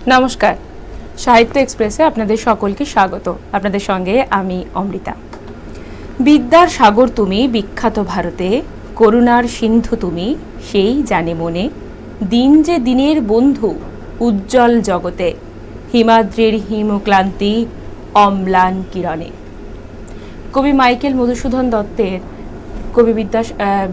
নমস্কার, সাহিত্য এক্সপ্রেসে আপনাদের সকলকে স্বাগত। আপনাদের সঙ্গে আমি অমৃতা। বিদ্যার সাগর তুমি বিখ্যাত ভারতে, করুণার সিন্ধু তুমি সেই জানে মনে, দিন যে দিনের বন্ধু উজ্জ্বল জগতে, হিমাদ্রির হিমক্লান্তি অম্লান কিরণে। কবি মাইকেল মধুসূদন দত্তের কবি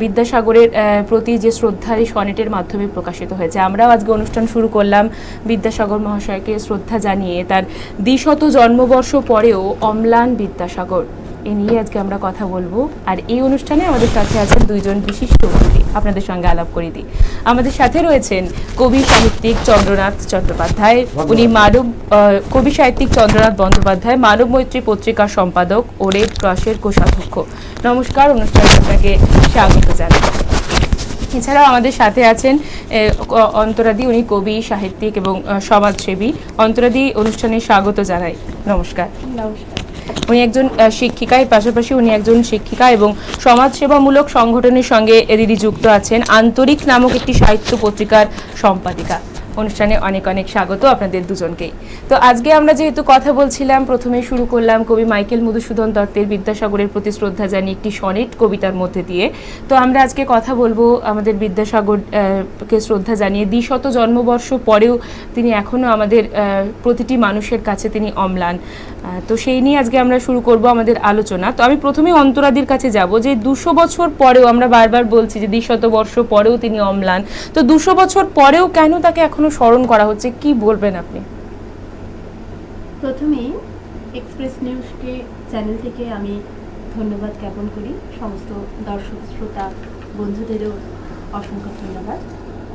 বিদ্যাসাগরের প্রতি যে শ্রদ্ধা এই সনেটের মাধ্যমে প্রকাশিত হয়েছে। আমরাও আজকে অনুষ্ঠান শুরু করলাম বিদ্যাসাগর মহাশয়কে শ্রদ্ধা জানিয়ে। তার ২০০ জন্মবর্ষ পরেও অম্লান বিদ্যাসাগর এ নিয়ে আজকে আমরা কথা বলবো। আর এই অনুষ্ঠানে আমাদের সাথে আছেন দুইজন বিশিষ্ট অতিথি, আপনাদের সঙ্গে আলাপ করে দিই। আমাদের সাথে রয়েছেন কবি সাহিত্যিক চন্দ্রনাথ চট্টোপাধ্যায়। উনি কবি সাহিত্যিক চন্দ্রনাথ বন্দ্যোপাধ্যায়, মানব মৈত্রী পত্রিকার সম্পাদক ও রেড ক্রসের কোষাধ্যক্ষ। নমস্কার, অনুষ্ঠানে আপনাকে স্বাগত জানাই। এছাড়াও আমাদের সাথে আছেন অন্তরাদি, উনি কবি সাহিত্যিক এবং সমাজসেবী। অন্তরাদি, অনুষ্ঠানে স্বাগত জানাই। নমস্কার। নমস্কার। উনি একজন শিক্ষিকা, এর পাশাপাশি উনি একজন শিক্ষিকা এবং সমাজসেবামূলক সংগঠনের সঙ্গে দিদি যুক্ত আছেন। আন্তরিক নামক একটি সাহিত্য পত্রিকার সম্পাদিকা। অনুষ্ঠানে অনেক অনেক স্বাগত আপনাদের দুজনকেই। তো আজকে আমরা যেহেতু কথা বলছিলাম, প্রথমে শুরু করলাম কবি মাইকেল মধুসূদন দত্তের বিদ্যাসাগরের প্রতি শ্রদ্ধা জানিয়ে একটি সনেট কবিতার মধ্যে দিয়ে। তো আমরা আজকে কথা বলবো আমাদের বিদ্যাসাগরকে শ্রদ্ধা জানিয়ে। ২০০ জন্মবর্ষ পরেও তিনি এখনও আমাদের প্রতিটি মানুষের কাছে তিনি অম্লান। তো সেই নিয়ে আজকে আমরা শুরু করব আমাদের আলোচনা। তো আমি প্রথমে অন্তরাদির কাছে যাব, যে ২০০ বছর পরেও, আমরা বারবার বলছি যে ২০০ বর্ষ পরেও তিনি অম্লান, তো ২০০ বছর পরেও কেন তাকে এখনো স্মরণ করা হচ্ছে, কি বলবেন আপনি? প্রথমে এক্সপ্রেস নিউজকে চ্যানেল থেকে আমি ধন্যবাদ জ্ঞাপন করি। সমস্ত দর্শক শ্রোতা বন্ধুদেরও অসংখ্য ধন্যবাদ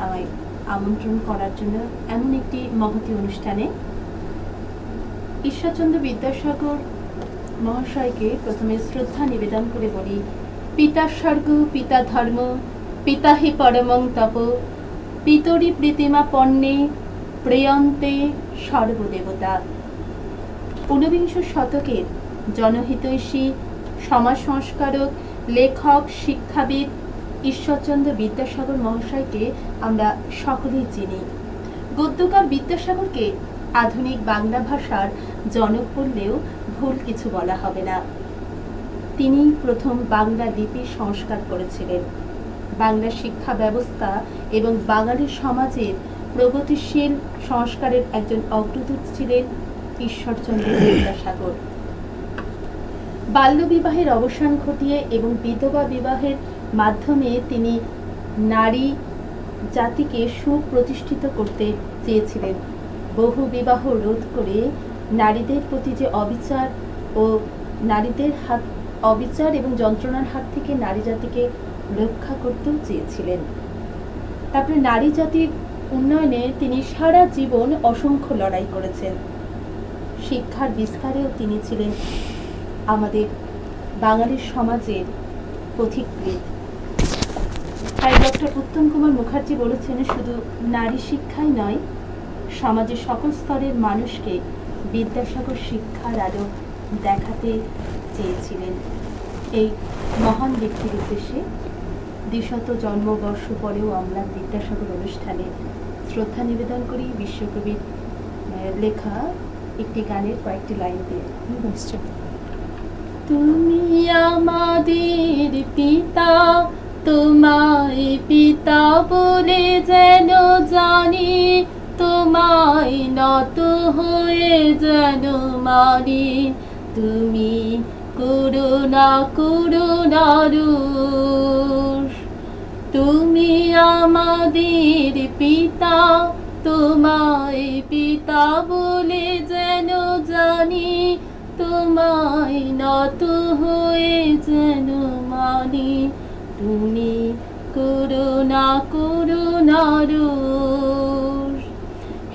আমায় আমন্ত্রণ করার জন্য এমন একটি মহতী অনুষ্ঠানে। ঈশ্বরচন্দ্র বিদ্যাসাগর মহাশয়কে প্রথমে শ্রদ্ধা নিবেদন করে বলি, পিতা স্বর্গ পিতা ধর্ম, পিতা হি পরমং তপ, পিতরি প্রীতিমা পণ্যে প্রেয়ন্তে সর্বদেবতা। ১৯ শতকের জনহিতৈষী সমাজ সংস্কারক, লেখক, শিক্ষাবিদ ঈশ্বরচন্দ্র বিদ্যাসাগর মহাশয়কে আমরা সকলেই চিনি। গদ্যকার বিদ্যাসাগরকে আধুনিক বাংলা ভাষার জনক বললেও ভুল কিছু বলা হবে না। তিনি প্রথম বাংলা লিপি সংস্কার করেছিলেন। বাংলা শিক্ষা ব্যবস্থা এবং বাঙালি সমাজের প্রগতিশীল সংস্কারের একজন অগ্রদূত ছিলেন ঈশ্বরচন্দ্র বিদ্যাসাগর। বাল্যবিবাহের অবসান ঘটিয়ে এবং বিধবা বিবাহের মাধ্যমে তিনি নারী জাতিকে সুপ্রতিষ্ঠিত করতে চেয়েছিলেন। বহু বিবাহ রোধ করে নারীদের প্রতি যে অবিচার এবং যন্ত্রণার হাত থেকে নারী জাতিকে রক্ষা করতেও চেয়েছিলেন। তারপরে নারী জাতির উন্নয়নে তিনি সারা জীবন অসংখ্য লড়াই করেছেন। শিক্ষার বিস্তারেও তিনি ছিলেন আমাদের বাঙালির সমাজের পথিকৃৎ। তাই ডক্টর উত্তম কুমার মুখার্জি বলেছেন, শুধু নারী শিক্ষাই নয়, সমাজের সকল স্তরের মানুষকে বিদ্যাসাগর শিক্ষার আলো দেখাতে চেয়েছিলেন। এই মহান ব্যক্তির উদ্দেশ্যে ২০০ জন্মবর্ষ পরেও অম্লান বিদ্যাসাগর অনুষ্ঠানে শ্রদ্ধা নিবেদন করি বিশ্বকবির লেখা একটি গানের কয়েকটি লাইন দিয়ে। তুমি আমাদের পিতা, তোমায় পিতা বলে যেন জানি, তোমায় নত হয়ে যেন মানি, তুমি করুণা করুণারূষ। তুমি আমাদের পিতা, তোমায় পিতা বলে যেন জানি, তোমায় নত হয়ে যেন মানি, তুমি করুণা করুণারূষ।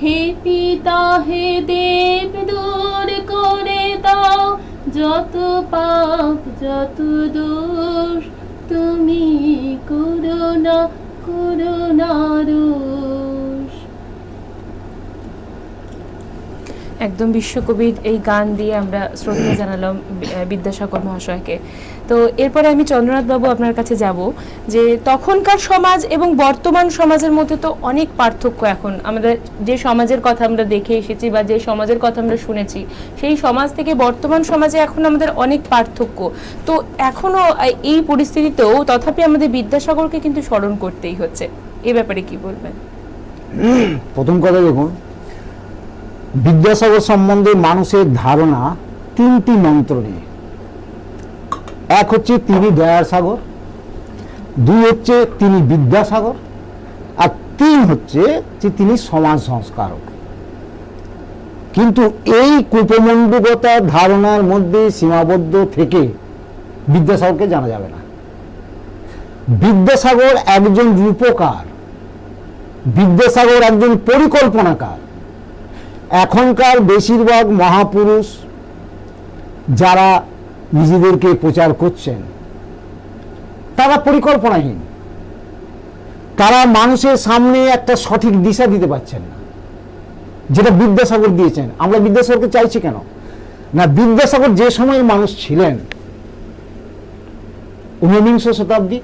হে পিতা হে দেব, দূর করে দাও যত পাপ যত দোষ, তুমি করুণা করুণারূষ। একদম বিশ্বকবির এই গান দিয়ে আমরা শ্রদ্ধা জানালাম বিদ্যাসাগর মহাশয়কে। তো এরপরে আমি চন্দ্রনাথ বাবু আপনার কাছে যাব, যে তখনকার সমাজ এবং বর্তমান সমাজের মধ্যে তো অনেক পার্থক্য। এখন আমাদের যে সমাজের কথা আমরা দেখে এসেছি বা যে সমাজের কথা আমরা শুনেছি, সেই সমাজ থেকে বর্তমান সমাজে এখন আমাদের অনেক পার্থক্য। তো এখনো এই পরিস্থিতিতেও তথাপি আমাদের বিদ্যাসাগরকে কিন্তু স্মরণ করতেই হচ্ছে। এ ব্যাপারে কি বলবেন? প্রথম কথা দেখুন, বিদ্যাসাগর সম্বন্ধে মানুষের ধারণা তিনটি মন্ত্র নিয়ে। এক হচ্ছে তিনি দয়ার সাগর, দুই হচ্ছে তিনি বিদ্যাসাগর, আর তিন হচ্ছে যে তিনি সমাজ সংস্কারক। কিন্তু এই কূপমণ্ডুকতা ধারণার মধ্যে সীমাবদ্ধ থেকে বিদ্যাসাগরকে জানা যাবে না। বিদ্যাসাগর একজন রূপকার, বিদ্যাসাগর একজন পরিকল্পনাকার। এখনকার বেশিরভাগ মহাপুরুষ যারা নিজেদেরকে প্রচার করছেন তারা পরিকল্পনাহীন, তারা মানুষের সামনে একটা সঠিক দিশা দিতে পারছেন না, যেটা বিদ্যাসাগর দিয়েছেন। আমরা বিদ্যাসাগরকে চাইছি কেন না, বিদ্যাসাগর যে সময়ের মানুষ ছিলেন, ঊনবিংশ শতাব্দী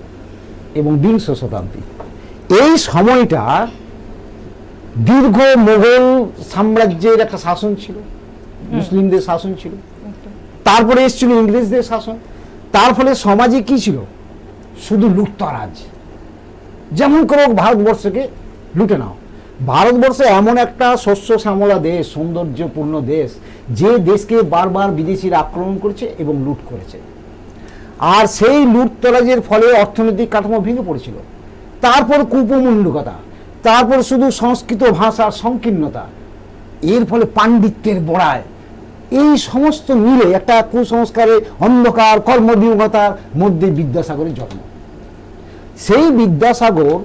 এবং বিংশ শতাব্দী, এই সময়টা দীর্ঘ মোগল সাম্রাজ্যের একটা শাসন ছিল, মুসলিমদের শাসন ছিল, তারপরে এসেছিল ইংরেজদের শাসন। তার ফলে সমাজে কি ছিল? শুধু লুটতরাজ। যেমন করে ভারতবর্ষকে লুটে নাও। ভারতবর্ষ এমন একটা শস্য শ্যামলা দেশ, সৌন্দর্যপূর্ণ দেশ, যে দেশকে বারবার বিদেশিরা আক্রমণ করেছে এবং লুট করেছে। আর সেই লুটতরাজের ফলে অর্থনৈতিক কাঠামো ভেঙে পড়েছিল। তারপর কূপমণ্ডুকতা, তারপর শুধু সংস্কৃত ভাষার সংকীর্ণতা, এর ফলে পাণ্ডিত্যের বড়ায়, এই সমস্ত মিলে একটা কুসংস্কারে অন্ধকার কর্মবিমূঢ়তার মধ্যে বিদ্যাসাগরের জন্ম। সেই বিদ্যাসাগর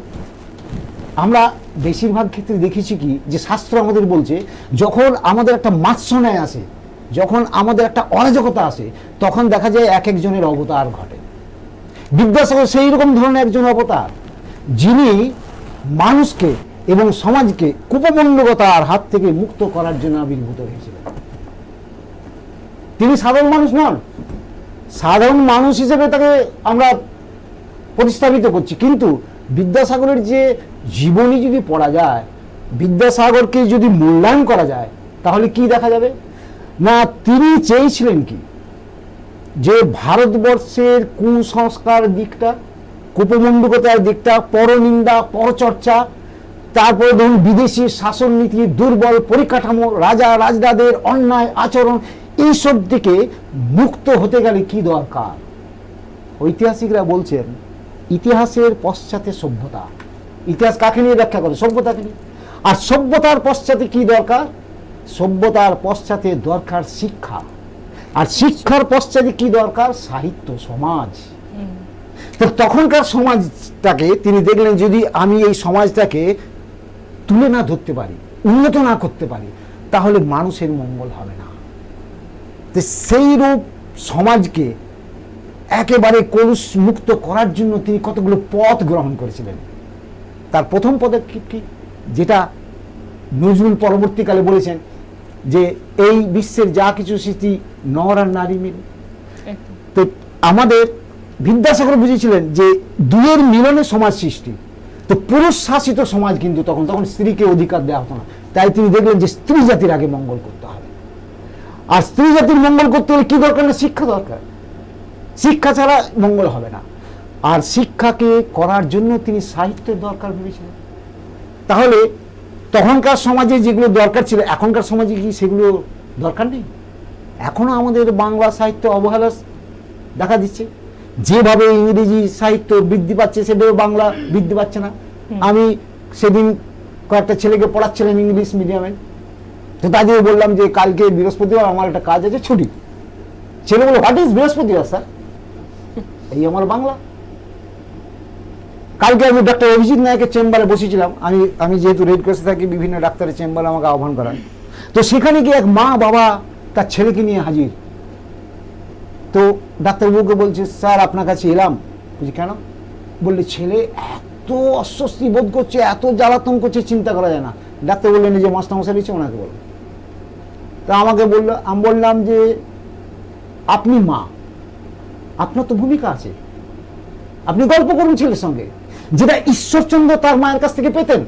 আমরা বেশিরভাগ ক্ষেত্রে দেখেছি কি, যে শাস্ত্র আমাদের বলছে যখন আমাদের একটা মাৎসন্যায় আসে, যখন আমাদের একটা অরাজকতা আসে, তখন দেখা যায় এক একজনের অবতার ঘটে। বিদ্যাসাগর সেই রকম ধরনের একজন অবতার, যিনি মানুষকে এবং সমাজকে কূপমণ্ডুকতার হাত থেকে মুক্ত করার জন্য আবির্ভূত হয়েছিলেন। তিনি সাধারণ মানুষ নন, সাধারণ মানুষ হিসেবে তাকে আমরা প্রতিস্থাপিত করছি। কিন্তু বিদ্যাসাগরের যে জীবনী যদি পড়া যায়, বিদ্যাসাগরকে যদি মূল্যায়ন করা যায়, তাহলে কি দেখা যাবে না, তিনি চেয়েছিলেন কি, যে ভারতবর্ষের কুসংস্কার দিকটা, কূপমণ্ডুকতার দিকটা, পরনিন্দা, পরচর্চা, তারপরে ধরুন বিদেশি শাসন নীতি, দুর্বল পরিকাঠামো, রাজা রাজদাদের অন্যায় আচরণ, এইসব দিকে মুক্ত হতে গেলে কি দরকার? ঐতিহাসিকরা বলছেন ইতিহাসের পশ্চাতে সভ্যতা। ইতিহাস কাকে নিয়ে ব্যাখ্যা করে? সভ্যতাকে নিয়ে। আর সভ্যতার পশ্চাতে কি দরকার? সভ্যতার পশ্চাতে দরকার শিক্ষা। আর শিক্ষার পশ্চাতে কি দরকার? সাহিত্য, সমাজ। তো তখনকার সমাজটাকে তিনি দেখলেন, যদি আমি এই সমাজটাকে তুলে না ধরতে পারি, উন্নত না করতে পারি, তাহলে মানুষের মঙ্গল হবে না। তো সেই রূপ সমাজকে একেবারে কলুষ মুক্ত করার জন্য তিনি কতগুলো পথ গ্রহণ করেছিলেন। তার প্রথম পদক্ষেপ কি, যেটা নজরুল পরবর্তীকালে বলেছেন, যে এই বিশ্বের যা কিছু সৃষ্টি নর আর নারী মিলে। তো আমাদের বিদ্যাসাগর বুঝেছিলেন যে দুয়ের মিলনে সমাজ সৃষ্টি। তো পুরুষ শাসিত সমাজ কিন্তু তখন স্ত্রীকে অধিকার দেওয়া হতো না। তাই তিনি দেখলেন যে স্ত্রী জাতির আগে মঙ্গল করতে হবে। আর স্ত্রী জাতির মঙ্গল করতে হলে কি দরকার? না, শিক্ষা দরকার। শিক্ষা ছাড়া মঙ্গল হবে না। আর শিক্ষাকে করার জন্য তিনি সাহিত্যের দরকার ভেবেছিলেন। তাহলে তখনকার সমাজে যেগুলো দরকার ছিল, এখনকার সমাজে কি সেগুলো দরকার নেই? এখনো আমাদের বাংলা সাহিত্য অবহেলা দেখা দিচ্ছে। যেভাবে ইংরেজি সাহিত্য বৃদ্ধি পাচ্ছে, সেভাবে বাংলা বৃদ্ধি পাচ্ছে না। আমি সেদিন কয়েকটা ছেলেকে পড়াচ্ছিলাম ইংলিশ মিডিয়ামে, তো তাদের বললাম যে কালকে বৃহস্পতিবার, আমার একটা কাজ আছে, ছুটি। ছেলে বললো, হোয়াট ইজ বৃহস্পতিবার স্যার? এই আমার বাংলা। কালকে আমি ডক্টর অভিজিৎ নায়কের চেম্বারে বসেছিলাম। আমি যেহেতু রেড ক্রসে থাকি, বিভিন্ন ডাক্তারের চেম্বারে আমাকে আহ্বান করান। তো সেখানে গিয়ে এক মা বাবা তার ছেলেকে নিয়ে হাজির। তো ডাক্তারবাবুকে বলছে, স্যার আপনার কাছে এলাম। বুঝি কেন? বললে ছেলে এত অস্বস্তি বোধ করছে, এত জ্বালাতন করছে, চিন্তা করা যায় না। ডাক্তার বললেন যে মাস্টারমশাই রয়েছে, ওনাকে বলো। তা আমাকে বললো, আমি বললাম যে আপনি মা, আপনার তো ভূমিকা আছে, আপনি গল্প করুন ছেলের সঙ্গে, যেটা ঈশ্বরচন্দ্র তার মায়ের কাছ থেকে পেতেন।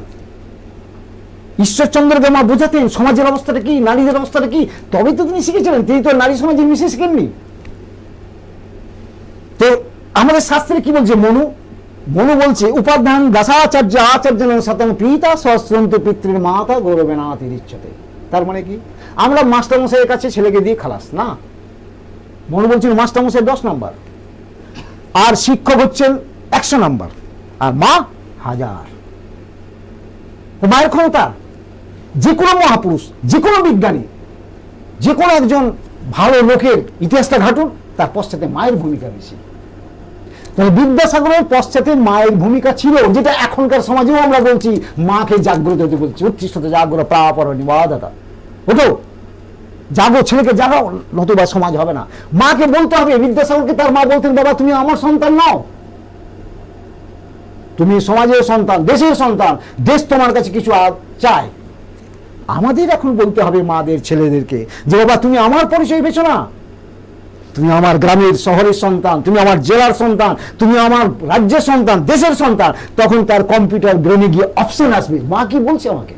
ঈশ্বরচন্দ্রকে মা বোঝাতেন সমাজের অবস্থাটা কি, নারীদের অবস্থাটা কি, তবেই তো তিনি শিখেছিলেন। তিনি তো নারী সমাজে মিশে শিখেননি। তো আমাদের শাস্ত্রে কি বলছে? মনু বলছে উপাধ্যান দাসাচার্য আচার্য শতং পিতা সহস্রন্ত পিতৃর মাতা গৌরবে না তিরিচ্ছতে। তার মানে কি? আমরা মাস্টারমশাইয়ের কাছে ছেলেকে দিয়ে খালাস না। মনু বলছেন মাস্টারমশাই 10 নম্বর, আর শিক্ষক হচ্ছেন 100 নম্বর, আর মা 1000। তো মায়ের ক্ষমতা, যে কোনো মহাপুরুষ, যে কোনো বিজ্ঞানী, যে কোনো একজন ভালো লোকের ইতিহাসটা ঘাটুন, তার পশ্চাতে মায়ের ভূমিকা বেশি। তাহলে বিদ্যাসাগরের পশ্চাতে মায়ের ভূমিকা ছিল, যেটা এখনকার সমাজেও আমরা বলছি মাকে জাগ্রত হতে বলছি। উচ্ছিষ্ট জাগ্রত প্রাপরণী দাদা, ওঠো জাগো, ছেলেকে জাগাও, নতুবা সমাজ হবে না। মাকে বলতে হবে। বিদ্যাসাগরকে তার মা বলতেন, বাবা তুমি আমার সন্তান নাও, তুমি সমাজের সন্তান, দেশের সন্তান, দেশ তোমার কাছে কিছু চায়। আমাদের এখন বলতে হবে মাদের ছেলেদেরকে যে বাবা তুমি আমার পরিচয় পেছো না, তুমি আমার গ্রামের শহরের সন্তান, তুমি আমার জেলার সন্তান, তুমি আমার রাজ্যের সন্তান, দেশের সন্তান। তখন তার কম্পিউটার ব্রেনে গিয়ে অপশন আসবে, মা কি বলছে আমাকে।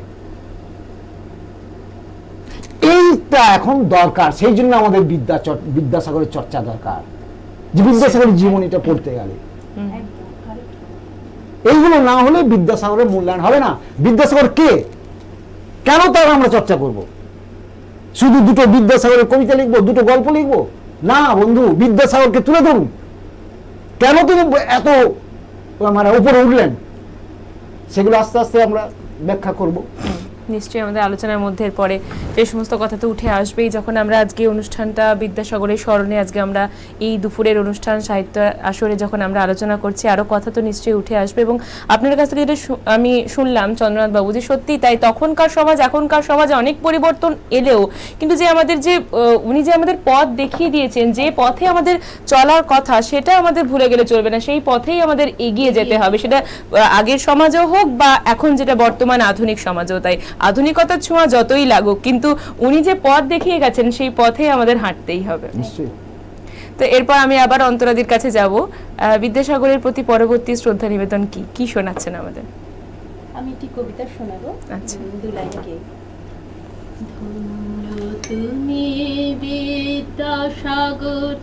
এইটা এখন দরকার। সেই জন্য আমাদের বিদ্যাসাগরের চর্চা দরকার, যে বিদ্যাসাগরের জীবনীটা পড়তে গেলে। এইগুলো না হলে বিদ্যাসাগরের মূল্যায়ন হবে না। বিদ্যাসাগর কে, কেন তার আমরা চর্চা করব? শুধু দুটো বিদ্যাসাগরের কবিতা লিখবো, দুটো গল্প লিখবো? না বন্ধু, বিদ্যাসাগরকে তুলে ধরুন। কেন তিনি এত মানে উপরে উঠলেন, সেগুলো আস্তে আস্তে আমরা ব্যাখ্যা করব। নিশ্চয়ই আমাদের আলোচনার মধ্যে পরে এই সমস্ত কথা তো উঠে আসবেই। যখন আমরা আজকে অনুষ্ঠানটা বিদ্যাসাগরের স্মরণে, আজকে আমরা এই দুপুরের অনুষ্ঠান সাহিত্য আসরে যখন আমরা আলোচনা করছি, আরও কথা তো নিশ্চয়ই উঠে আসবে। এবং আপনার কাছ থেকে যেটা আমি শুনলাম চন্দ্রনাথ বাবু, যে সত্যি তাই, তখনকার সমাজ এখনকার সমাজে অনেক পরিবর্তন এলেও কিন্তু যে আমাদের যে উনি যে আমাদের পথ দেখিয়ে দিয়েছেন, যে পথে আমাদের চলার কথা, সেটা আমাদের ভুলে গেলে চলবে না। সেই পথেই আমাদের এগিয়ে যেতে হবে, সেটা আগের সমাজও হোক বা এখন যেটা বর্তমান আধুনিক সমাজও তাই। আধুনিকতার ছোঁয়া যতই লাগুক, কিন্তু উনি যে পথ দেখিয়ে গেছেন সেই পথে আমাদের হাঁটতেই হবে। তো এরপর আমি আবার অন্তরাদির কাছে যাব। বিদ্যাসাগরের প্রতি পরবর্তী শ্রদ্ধা নিবেদন কি শোনাচ্ছেন আমাদের? আমি একটি কবিতা শোনাবো। আচ্ছা। 2 লাইন কে। ধন্য তুমি বিদ্যাসাগর,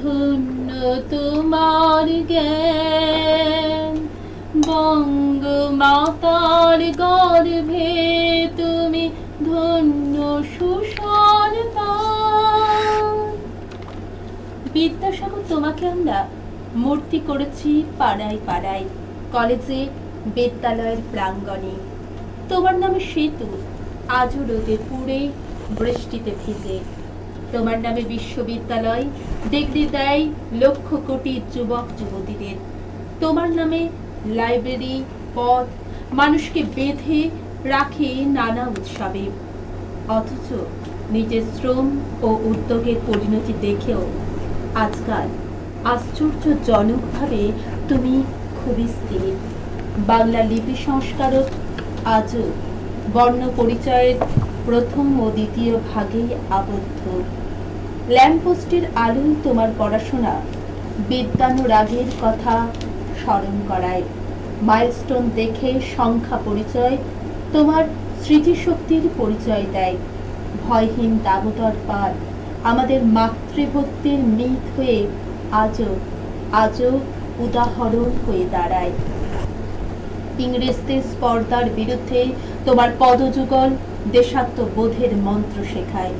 ধন্য তোমার জ্ঞান, বঙ্গমাতার গর্ভে তুমি ধন্য সুসন্তান। বিদ্যাসাগর, তোমাকে আমরা মূর্তি করেছি পাড়ায় পাড়ায়, কলেজে, বিদ্যালয়ের প্রাঙ্গণে। তোমার নামে সেতু আজও রোদে পুড়ে, বৃষ্টিতে ভিজে। তোমার নামে বিশ্ববিদ্যালয় ডিগ্রি দেয় লক্ষ কোটি যুবক যুবতীদের। তোমার নামে লাইব্রেরি, পথ মানুষকে বেঁধে রাখে নানা উৎসবে। অথচ নিজের শ্রম ও উদ্যোগের পরিণতি দেখেও আজকাল আশ্চর্যজনকভাবে তুমি খুবই স্থির। বাংলা লিপি সংস্কারক আজও বর্ণ পরিচয়ের প্রথম ও দ্বিতীয় ভাগেই আবদ্ধ। ল্যাম্পপোস্টের আলোয় তোমার পড়াশোনা বিদ্যানুরাগের কথা স্মরণ করায়। মাইলস্টোন দেখে সংখ্যা পরিচয় তোমার স্মৃতিশক্তির পরিচয় দেয়। ভয়হীন দামোদর পাল আমাদের মাতৃভক্তির মিথ হয়ে আজও উদাহরণ হয়ে দাঁড়ায়। ইংরেজদের স্পর্ধার বিরুদ্ধে তোমার পদযুগল দেশাত্মবোধের মন্ত্র শেখায়।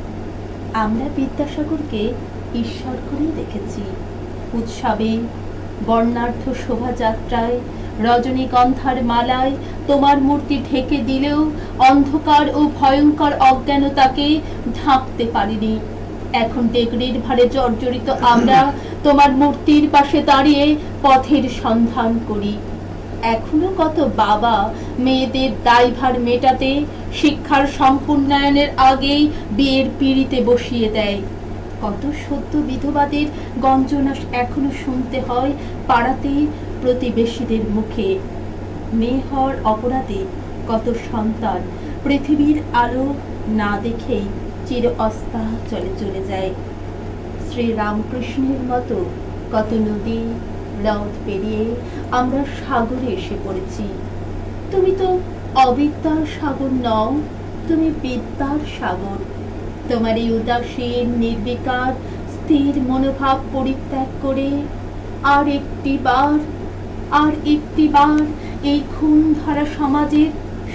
আমরা বিদ্যাসাগরকে ঈশ্বর করেই দেখেছি। উৎসবে, বর্ণাঢ্য শোভাযাত্রায়, রজনীগন্ধার মালায় তোমার মূর্তি ঢেকে দিলেও অন্ধকার ও ভয়ঙ্কর অজ্ঞানতাকে ঢাকতে পারিনি। এখন ডিগ্রির ভারে জর্জরিত আমরা তোমার মূর্তির পাশে দাঁড়িয়ে পথের সন্ধান করি। এখনো কত বাবা মেয়েদের দায়ভার মেটাতে শিক্ষার সম্পূর্ণায়নের আগেই বিয়ের পিঁড়িতে বসিয়ে দেয়। কত সদ্য বিধবাদের গঞ্জনা এখনো শুনতে হয় পাড়াতে প্রতিবেশীদের মুখে। মেয়ে হওয়ার অপরাধে কত সন্তান পৃথিবীর আলো না দেখেই চির অস্তাচলে চলে যায়। শ্রীরামকৃষ্ণের মতো কত নদী হ্রদ পেরিয়ে আমরা সাগরে এসে পড়েছি। তুমি তো অবিদ্যার সাগর নও, তুমি বিদ্যার সাগর। তোমার এই উদাসীন নির্বিকার স্থির মনোভাব পরিত্যাগ করে আর একটি বার এই খুন ধরা সমাজের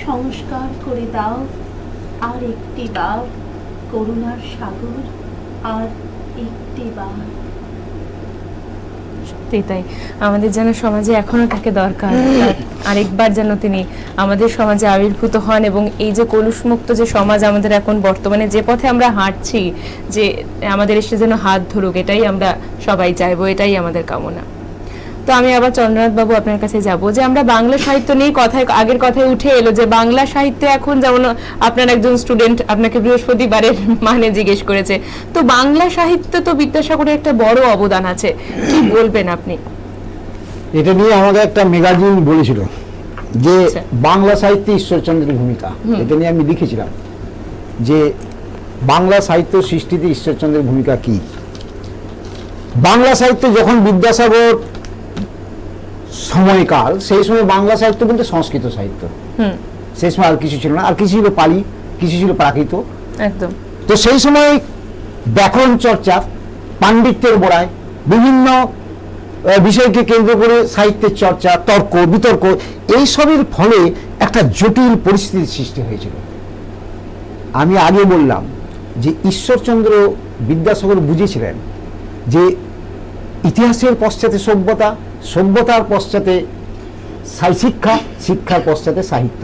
সংস্কার করে দাও। আর একটি বার করুণার সাগর, আর একটি বার। সত্যি তাই, আমাদের যেন সমাজে এখনো তাকে দরকার। আরেকবার যেন তিনি আমাদের সমাজে আবির্ভূত হন এবং এই যে কলুষমুক্ত যে সমাজ আমাদের এখন বর্তমানে যে পথে আমরা হাঁটছি, যে আমাদের এসে যেন হাত ধরুক, এটাই আমরা সবাই চাইবো, এটাই আমাদের কামনা। তো আমি আবার চন্দ্রনাথ বাবু আপনার কাছে যাব, যে আমরা বাংলা সাহিত্য নিয়ে আগের কথায় উঠে এলো যে বাংলা সাহিত্যে এখন যেমন আপনার একজন স্টুডেন্ট আপনাকে বৃহস্পতিবারের মানে জিজ্ঞেস করেছে, তো বাংলা সাহিত্য তো বিদ্যাসাগরের একটা বড় অবদান আছে, কি বলবেন আপনি? এটা নিয়ে আমাকে একটা ম্যাগাজিন বলেছিল যে আচ্ছা। বাংলা সাহিত্যে ঈশ্বরচন্দ্রের ভূমিকা, এটা নিয়ে আমি লিখেছিলাম যে বাংলা সাহিত্য সৃষ্টিতে ঈশ্বরচন্দ্রের ভূমিকা কি। বাংলা সাহিত্য যখন বিদ্যাসাগর সময়কাল, সেই সময় বাংলা সাহিত্য কিন্তু সংস্কৃত সাহিত্য, সেই সময় আর কিছু ছিল না, আর কিছু ছিল পালি, কিছু ছিল প্রাকৃত। একদম। তো সেই সময় ব্যাকরণ চর্চা, পাণ্ডিত্যের গোড়ায় বিভিন্ন বিষয়কে কেন্দ্র করে সাহিত্যের চর্চা, তর্ক বিতর্ক, এইসবের ফলে একটা জটিল পরিস্থিতির সৃষ্টি হয়েছিল। আমি আগে বললাম যে ঈশ্বরচন্দ্র বিদ্যাসাগর বুঝেছিলেন যে ইতিহাসের পশ্চাতে সভ্যতা, সভ্যতার পশ্চাতে শিক্ষা, শিক্ষার পশ্চাতে সাহিত্য।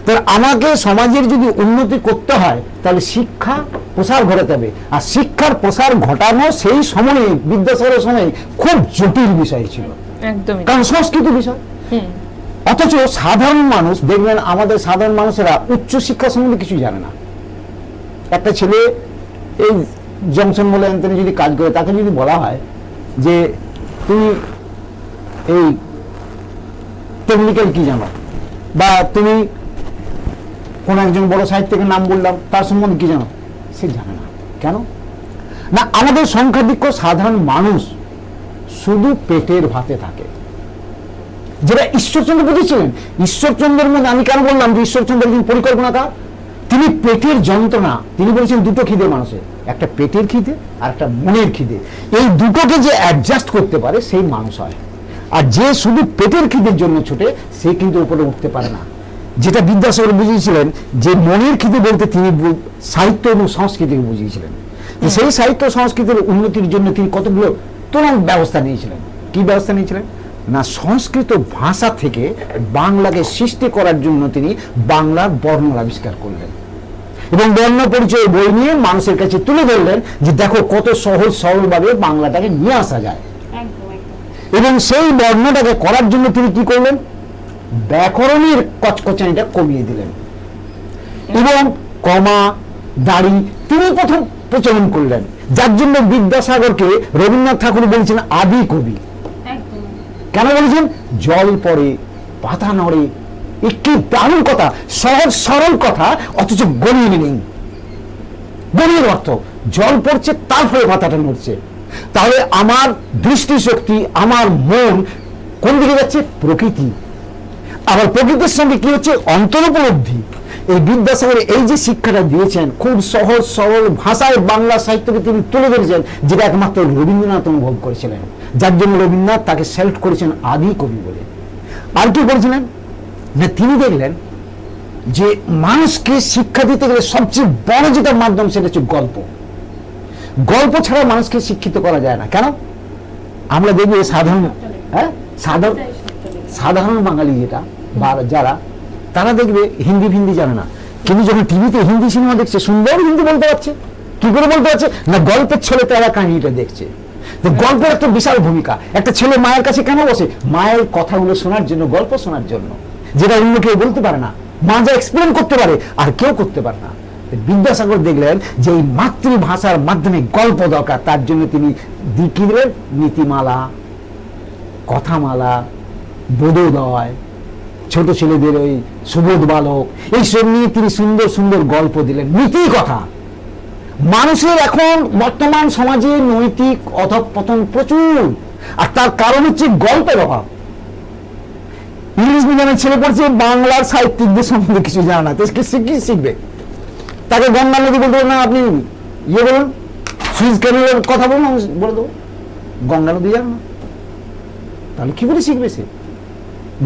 তাহলে আমাকে সমাজের যদি উন্নতি করতে হয় তাহলে শিক্ষা প্রসার ঘটাতে হবে, আর শিক্ষার প্রসার ঘটানো সেই সময়ে বিদ্যাসাগরের সময়ে খুব জটিল বিষয় ছিল, একদমই। কারণ সংস্কৃত বিষয়। অথচ সাধারণ মানুষ দেখবেন, আমাদের সাধারণ মানুষেরা উচ্চ শিক্ষা সম্বন্ধে কিছু জানে না। একটা ছেলে এই জংশন বলে এনতেনে যদি কাজ করে, তাকে যদি বলা হয় যে তুমি এই টেকনিক্যাল কি জানো, বা তুমি কোন একজন বড় সাহিত্যিকের নাম বললাম, তার সম্বন্ধে কি জানো, সে জানে না। কেন না? আমাদের সংখ্যাধিক্য সাধারণ মানুষ শুধু পেটের ভাতে থাকে, যেটা ঈশ্বরচন্দ্র বুঝেছিলেন। ঈশ্বরচন্দ্রের মধ্যে আমি কেন বললাম যে ঈশ্বরচন্দ্র একজন পরিকল্পনাকার, তিনি পেটের যন্ত্রণা, তিনি বলেছেন দুটো খিদে মানুষের, একটা পেটের খিদে আর একটা মনের খিদে, এই দুটোকে যে অ্যাডজাস্ট করতে পারে সেই মানুষ হয়। আর যে শুধু পেটের খিদের জন্য ছুটে, সে কিন্তু উপরে উঠতে পারে না। যেটা বিদ্যাসাগর বুঝিয়েছিলেন, যে মনের খিদে বলতে তিনি সাহিত্য এবং সংস্কৃতিকে বুঝিয়েছিলেন। সেই সাহিত্য সংস্কৃতির উন্নতির জন্য তিনি কতগুলো তুরন্ত ব্যবস্থা নিয়েছিলেন। কি ব্যবস্থা নিয়েছিলেন না, সংস্কৃত ভাষা থেকে বাংলাকে সৃষ্টি করার জন্য তিনি বাংলার বর্ণ আবিষ্কার করলেন এবং বর্ণ পরিচয় বই নিয়ে মানুষের কাছে তুলে ধরলেন যে দেখো কত সহজ সরলভাবে বাংলাটাকে নিয়ে আসা যায়। এবং সেই বর্ণটাকে করার জন্য তিনি কি করলেন, ব্যাকরণের কচকচানিটা কমিয়ে দিলেন এবং কমা দাড়ি তিনি প্রথম প্রচলন করলেন, যার জন্য বিদ্যাসাগরকে রবীন্দ্রনাথ ঠাকুর বলেছেন আদি কবি। কেন বলেছেন? জল পড়ে, পাতা নড়ে, একটি দারুণ কথা, সহজ সরল কথা, অথচ গভীর মিনিং, গভীর অর্থ। জল পড়ছে, তারপরে পাতাটা নড়ছে। তাহলে আমার দৃষ্টিশক্তি, আমার মন কোন দিকে যাচ্ছে? প্রকৃতি। আবার প্রকৃতির সঙ্গে কি হচ্ছে? অন্তর উপলব্ধি। এই বিদ্যাসাগর এই যে শিক্ষাটা দিয়েছেন, খুব সহজ সরল ভাষায় বাংলা সাহিত্যকে তিনি তুলে ধরেছেন, যেটা একমাত্র রবীন্দ্রনাথ অনুভব করেছিলেন, যার জন্য রবীন্দ্রনাথ তাকে সিলেক্ট করেছেন আদি কবি বলে। আর কি করেছিলেন না, তিনি দেখলেন যে মানুষকে শিক্ষা দিতে গেলে সবচেয়ে বড় যেটা মাধ্যম, সেটা হচ্ছে গল্প। গল্প ছাড়া মানুষকে শিক্ষিত করা যায় না। কেন? আমরা দেখি সাধারণ বাঙালি যেটা বা যারা, তারা দেখবে হিন্দি ফিন্দি জানে না, কিন্তু যখন টিভিতে হিন্দি সিনেমা দেখছে, সুন্দর হিন্দি বলতে পারছে। কি করে বলতে পারছে না? গল্পের ছেলে তারা কাহিনীটা দেখছে। তো গল্পের একটা বিশাল ভূমিকা। একটা ছেলে মায়ের কাছে কেন বসে? মায়ের কথাগুলো শোনার জন্য, গল্প শোনার জন্য, যেটা অন্য কেউ বলতে পারে না। মা যা এক্সপ্লেন করতে পারে আর কেউ করতে পারে না। বিদ্যাসাগর দেখলেন যে এই মাতৃভাষার মাধ্যমে গল্প দরকার, তার জন্য তিনি কি দিলেন? নীতিমালা, কথামালা, বোধোদয়, ছোট ছেলেদের ওই সুবোধ বালক এইসব নিয়ে তিনি সুন্দর সুন্দর গল্প দিলেন, নীতি কথা। মানুষের এখন বর্তমান সমাজে নৈতিক অধঃপতন প্রচুর, আর তার কারণ হচ্ছে গল্পের অভাব। ইংলিশ মিডিয়ামের ছেলে পড়ছে, বাংলার সাহিত্যিকদের সম্বন্ধে কিছু জানা না, তো কি শিখবে? তাকে গঙ্গা নদী বলতে না, আপনি ইয়ে বলুন, সুইজ ক্যানেলের কথা বলুন, আমি বলে দেবো গঙ্গা নদী জানো না, তাহলে কি করে শিখবে সে?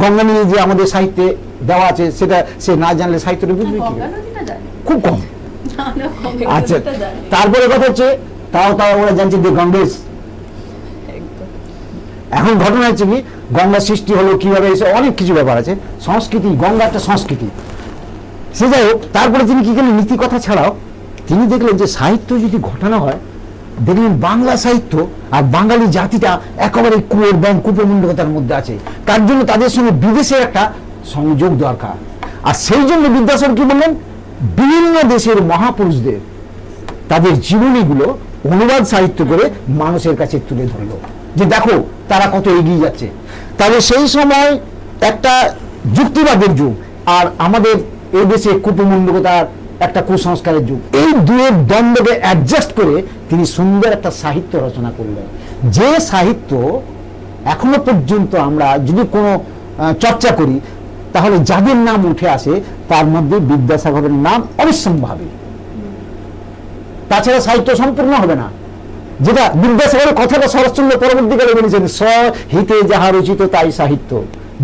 গঙ্গা নিয়ে যে আমাদের সাহিত্যে দেওয়া আছে সেটা সে না জানলে সাহিত্যটা বুঝবে কি? খুব কম। আচ্ছা, তারপরে কথা হচ্ছে তাও ওরা জানছে যে গঙ্গেশ। এখন ঘটনা হচ্ছে কি, গঙ্গা সৃষ্টি হলো কিভাবে, এসে অনেক কিছু ব্যাপার আছে, সংস্কৃতি, গঙ্গা একটা সংস্কৃতি। সে যাই হোক, তারপরে তিনি কি করলেন, নীতি কথা ছাড়াও তিনি দেখলেন যে সাহিত্য যদি ঘটনা হয়, দেখলেন বাংলা সাহিত্য আর বাঙালি জাতিটা একেবারে কুয়োর ব্যাংক কুপমণ্ডলতার মধ্যে আছে। তার জন্য তাদের সঙ্গে বিদেশের একটা সংযোগ দরকার। আর সেই জন্য বিদ্যাসাগর কি বললেন, বিভিন্ন দেশের মহাপুরুষদের তাদের জীবনীগুলো অনুবাদ সাহিত্য করে মানুষের কাছে তুলে ধরলো, যে দেখো তারা কত এগিয়ে যাচ্ছে। তাহলে সেই সময় একটা যুক্তিবাদের যুগ, আর আমাদের এই দেশে কুপমণ্ডলতার একটা কুসংস্কারের যুগ, এই দুয়ের দ্বন্দ্বকে অ্যাডজাস্ট করে তিনি সুন্দর একটা সাহিত্য রচনা করলেন। যে সাহিত্য এখনো পর্যন্ত আমরা যদি কোনো চর্চা করি, তাহলে যাদের নাম উঠে আসে তার মধ্যে বিদ্যাসাগরের নাম অবিসম্ভাবী। তাছাড়া সাহিত্য সম্পূর্ণ হবে না। যেটা বিদ্যাসাগরের কথাটা শরৎচন্দ্র পরবর্তীকালে বলেছেন, স্বহিতে যাহা রচিত তাই সাহিত্য।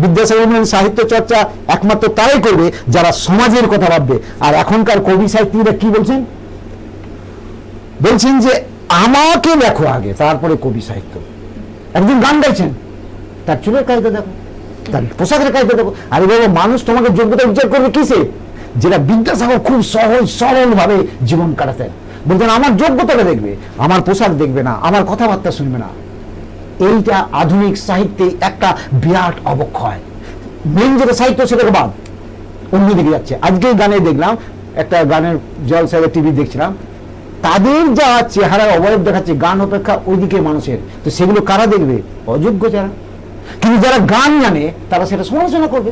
বিদ্যাসাগর বলেন সাহিত্য চর্চা একমাত্র তারাই করবে যারা সমাজের কথা ভাববে। আর এখনকার কবি সাহিত্যিকরা কি বলছেন, বলছেন যে আমাকে দেখো আগে, তারপরে কবি সাহিত্য। একজন গান গাইছেন, তার চুলের কায়দা দেখো, তার পোশাকের কায়দা দেখো। আরে বাবা, মানুষ তোমাকে যোগ্যতা বিচার করবে কিসে? যেটা বিদ্যাসাগর খুব সহজ সরল ভাবে জীবন কাটাতেন। বলতেন আমার যোগ্যতাটা দেখবে, আমার পোশাক দেখবে না, আমার কথাবার্তা শুনবে না। এইটা আধুনিক সাহিত্যে একটা বিরাট অবক্ষয়। মেন যেটা সাহিত্য সেটাকে বাদ অন্যদিকে যাচ্ছে। আজকে গানে দেখলাম, একটা গানের জলসায় টিভি দেখছিলাম, তাদের যা চেহারার অবয়ব দেখাচ্ছে গান অপেক্ষা ওইদিকে মানুষের, তো সেগুলো কারা দেখবে? অযোগ্য যারা। কিন্তু যারা গান জানে তারা সেটা সমালোচনা করবে।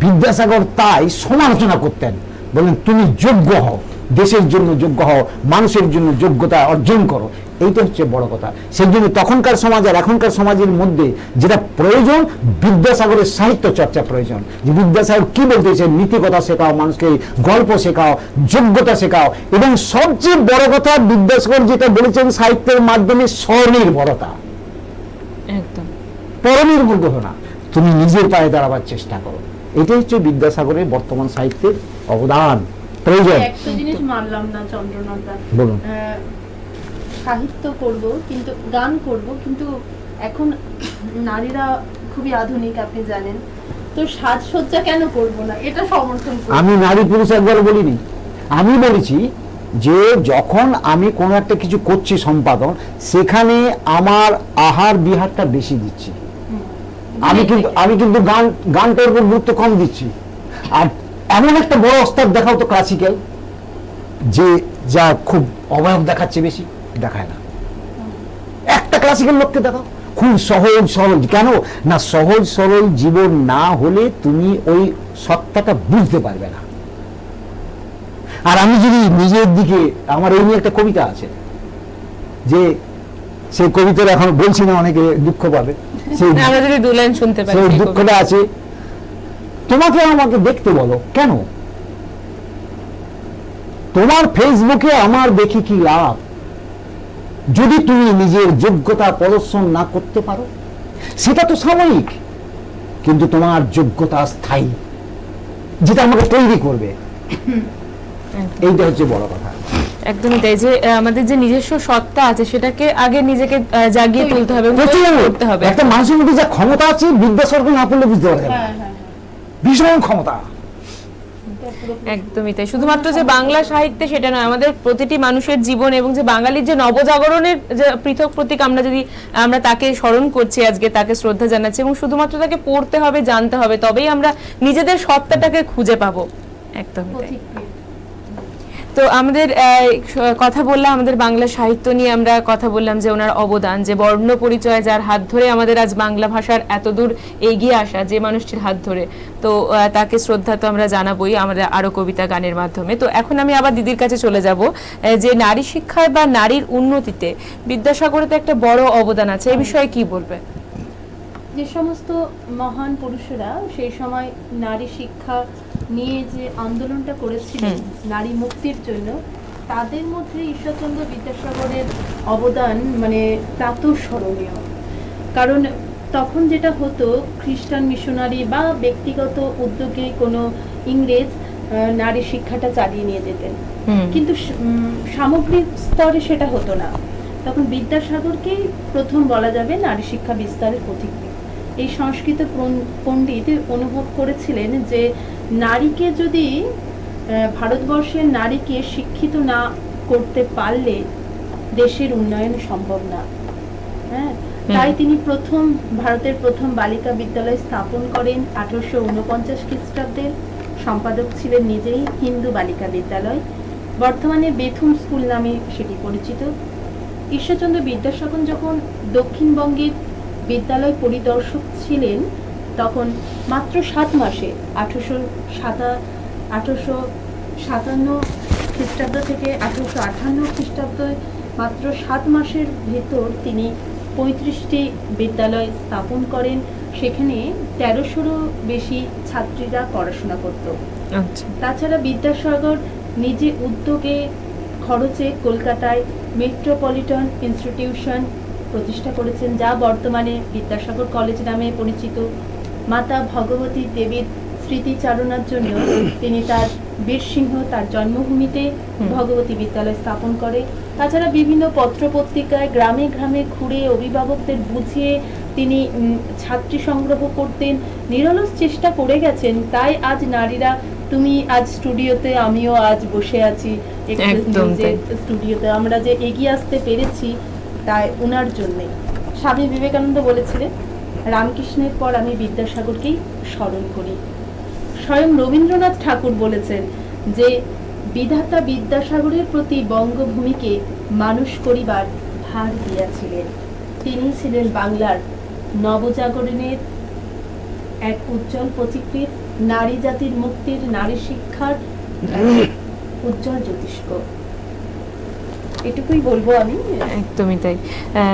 বিদ্যাসাগর তাই সমালোচনা করতেন, বলেন তুমি যোগ্য হও, দেশের জন্য যোগ্য হও, মানুষের জন্য যোগ্যতা অর্জন করো। এইটা হচ্ছে বড় কথা। সেই জন্য তখনকার সমাজ আর এখনকার সমাজের মধ্যে যেটা প্রয়োজন, বিদ্যাসাগরের সাহিত্য চর্চা প্রয়োজন। যে বিদ্যাসাগর কি বলতেছে, নীতি কথা শেখাও, মানুষকে গল্প শেখাও, যোগ্যতা শেখাও, এবং সবচেয়ে বড় কথা বিদ্যাসাগর যেটা বলেছেন সাহিত্যের মাধ্যমে স্বনির্ভরতা। একদম পরনির্ভর হো না, তুমি নিজের পায়ে দাঁড়াবার চেষ্টা করো। এটাই হচ্ছে বিদ্যাসাগরের বর্তমান সাহিত্যের অবদান, প্রয়োজন। একটা জিনিস মানলাম না চন্দ্রনাথ, বলুন। সাহিত্য করব কিন্তু গান করব, কিন্তু এখন নারীরা খুবই আধুনিক, আপনি জানেন, তো সাজসজ্জা কেন করব না, এটা সমর্থন করি। আমি নারী পুরুষ একবার বলিনি, আমি বলেছি যে যখন আমি কোনো একটা কিছু করছি সম্পাদন, সেখানে আমার আহার বিহারটা বেশি দিচ্ছি। আমি কিন্তু গানটার উপর গুরুত্ব কম দিচ্ছি। আর এমন একটা বড় ওস্তাদ দেখাও তো ক্লাসিক্যাল, যে যা খুব অবয়ব দেখাচ্ছে, বেশি দেখায় না। একটা ক্লাসিক্যাল লোককে দেখাও, খুব সহজ সরল। কেন না, সহজ সরল জীবন না হলে তুমি ওই সত্তাটা বুঝতে পারবে না। আর আমি যদি নিজের দিকে, আমার এই নিয়ে একটা কবিতা আছে, যে সেই কবিতার এখন বলছি না, অনেকে দুঃখ পাবে, আমরা যদি দু লাইন শুনতে পারি। সেই দুঃখটা আছে, তোমাকে আমাকে দেখতে বলো কেন, তোমার ফেসবুকে আমার দেখি কি লাভ, যদি তুমি নিজের যোগ্যতা প্রদর্শন না করতে পারো। সেটা তো সাময়িক, কিন্তু তোমার যোগ্যতা স্থায়ী, যেটা আমাকে তৈরি করবে। এইটা হচ্ছে বড় কথা। একদমই তাই, যে আমাদের যে নিজস্ব সত্তা আছে সেটাকে আগে নিজেকে জাগিয়ে তুলতে হবে, করতে হবে। একটা মানুষের মধ্যে যা ক্ষমতা আছে, বিদ্যাসাগর না পড়লে বুঝতে পারবে না, ভীষণ ক্ষমতা। একদমই তাই। শুধুমাত্র যে বাংলা সাহিত্যে সেটা নয়, আমাদের প্রতিটি মানুষের জীবন, এবং যে বাঙালির যে নবজাগরণের যে পৃথক প্রতীক, আমরা তাকে স্মরণ করছি আজকে, তাকে শ্রদ্ধা জানাচ্ছি, এবং শুধুমাত্র তাকে পড়তে হবে, জানতে হবে, তবেই আমরা নিজেদের সত্তাটাকে খুঁজে পাবো। একদমই তাই। তো আমাদের কথা বললাম আমাদের বাংলা সাহিত্য নিয়ে, আমরা কথা বললাম যে ওনার অবদান, যে বর্ণ পরিচয় যার হাত ধরে আমাদের আজ বাংলা ভাষার এতদূর এগিয়ে আসা, যে মানুষটির হাত ধরে, তো তাকে শ্রদ্ধা তো আমরা জানাবোই আমাদের আরো কবিতা গানের মাধ্যমে। তো এখন আমি আবার দিদির কাছে চলে যাব, যে নারী শিক্ষায় বা নারীর উন্নতিতে বিদ্যাসাগরের তো একটা বড় অবদান আছে, এই বিষয়ে কি বলবে? যে সমস্ত মহান পুরুষেরা সেই সময় নারী শিক্ষা নিয়ে যে আন্দোলনটা করেছিলেন নারী মুক্তির জন্য, তাদের মধ্যে ঈশ্বরচন্দ্র বিদ্যাসাগরের অবদান মানে প্রাতঃস্মরণীয়। কারণ তখন যেটা হতো, খ্রিস্টান মিশনারি বা ব্যক্তিগত উদ্যোগে কোনো ইংরেজ নারী শিক্ষাটা চালিয়ে নিয়ে যেতেন, কিন্তু সামগ্রিক স্তরে সেটা হতো না। তখন বিদ্যাসাগরকেই প্রথম বলা যাবে নারী শিক্ষা বিস্তারের পথিকৃৎ। এই সংস্কৃত পণ্ডিত অনুভব করেছিলেন যে নারীকে যদি ভারতবর্ষের নারীকে শিক্ষিত না করতে পারলে দেশের উন্নয়ন সম্ভব না। হ্যাঁ, তাই তিনি ভারতের প্রথম বালিকা বিদ্যালয় স্থাপন করেন 1849 খ্রিস্টাব্দে। সম্পাদক ছিলেন নিজেই, হিন্দু বালিকা বিদ্যালয়, বর্তমানে বেথুন স্কুল নামে সেটি পরিচিত। ঈশ্বরচন্দ্র বিদ্যাসাগর যখন দক্ষিণবঙ্গের বিদ্যালয় পরিদর্শক ছিলেন, তখন মাত্র 7 মাসে 1857 খ্রিস্টাব্দ থেকে 1858 খ্রিস্টাব্দ, মাত্র 7 মাসের ভেতর তিনি 35টি বিদ্যালয় স্থাপন করেন। সেখানে 1300-রও বেশি ছাত্রীরা পড়াশোনা করত। তাছাড়া বিদ্যাসাগর নিজে উদ্যোগে খরচে কলকাতায় মেট্রোপলিটন ইনস্টিটিউশন প্রতিষ্ঠা করেছেন, যা বর্তমানে বিদ্যাসাগর কলেজ নামে পরিচিত। মাতা ভগবতী দেবীর স্মৃতিচারণার জন্য তিনি তার বীরসিংহ, তার জন্মভূমিতে ভগবতী বিদ্যালয় স্থাপন করে। তাছাড়া বিভিন্ন পত্রপত্রিকায় গ্রামে গ্রামে ঘুরে অভিভাবকদের বুঝিয়ে তিনি ছাত্রী সংগ্রহ করতেন, নিরলস চেষ্টা করে গেছেন। তাই আজ নারীরা, তুমি আজ স্টুডিওতে, আমিও আজ বসে আছি স্টুডিওতে, আমরা যে এগিয়ে আসতে পেরেছি তাই ওনার জন্যে। স্বামী বিবেকানন্দ বলেছিলেন, রামকৃষ্ণের পর আমি বিদ্যাসাগরকেই স্মরণ করি। স্বয়ং রবীন্দ্রনাথ ঠাকুর বলেছেন যে বিধাতা বিদ্যাসাগরের প্রতি বঙ্গভূমিকে মানুষ করিবার ভার দিয়াছিলেন। তিনি ছিলেন বাংলার নবজাগরণের এক উজ্জ্বল পথিকৃৎ, নারী জাতির মুক্তির, নারী শিক্ষার উজ্জ্বল জ্যোতিষ্ক। এটুকুই বলবো আমি। একদমই তাই।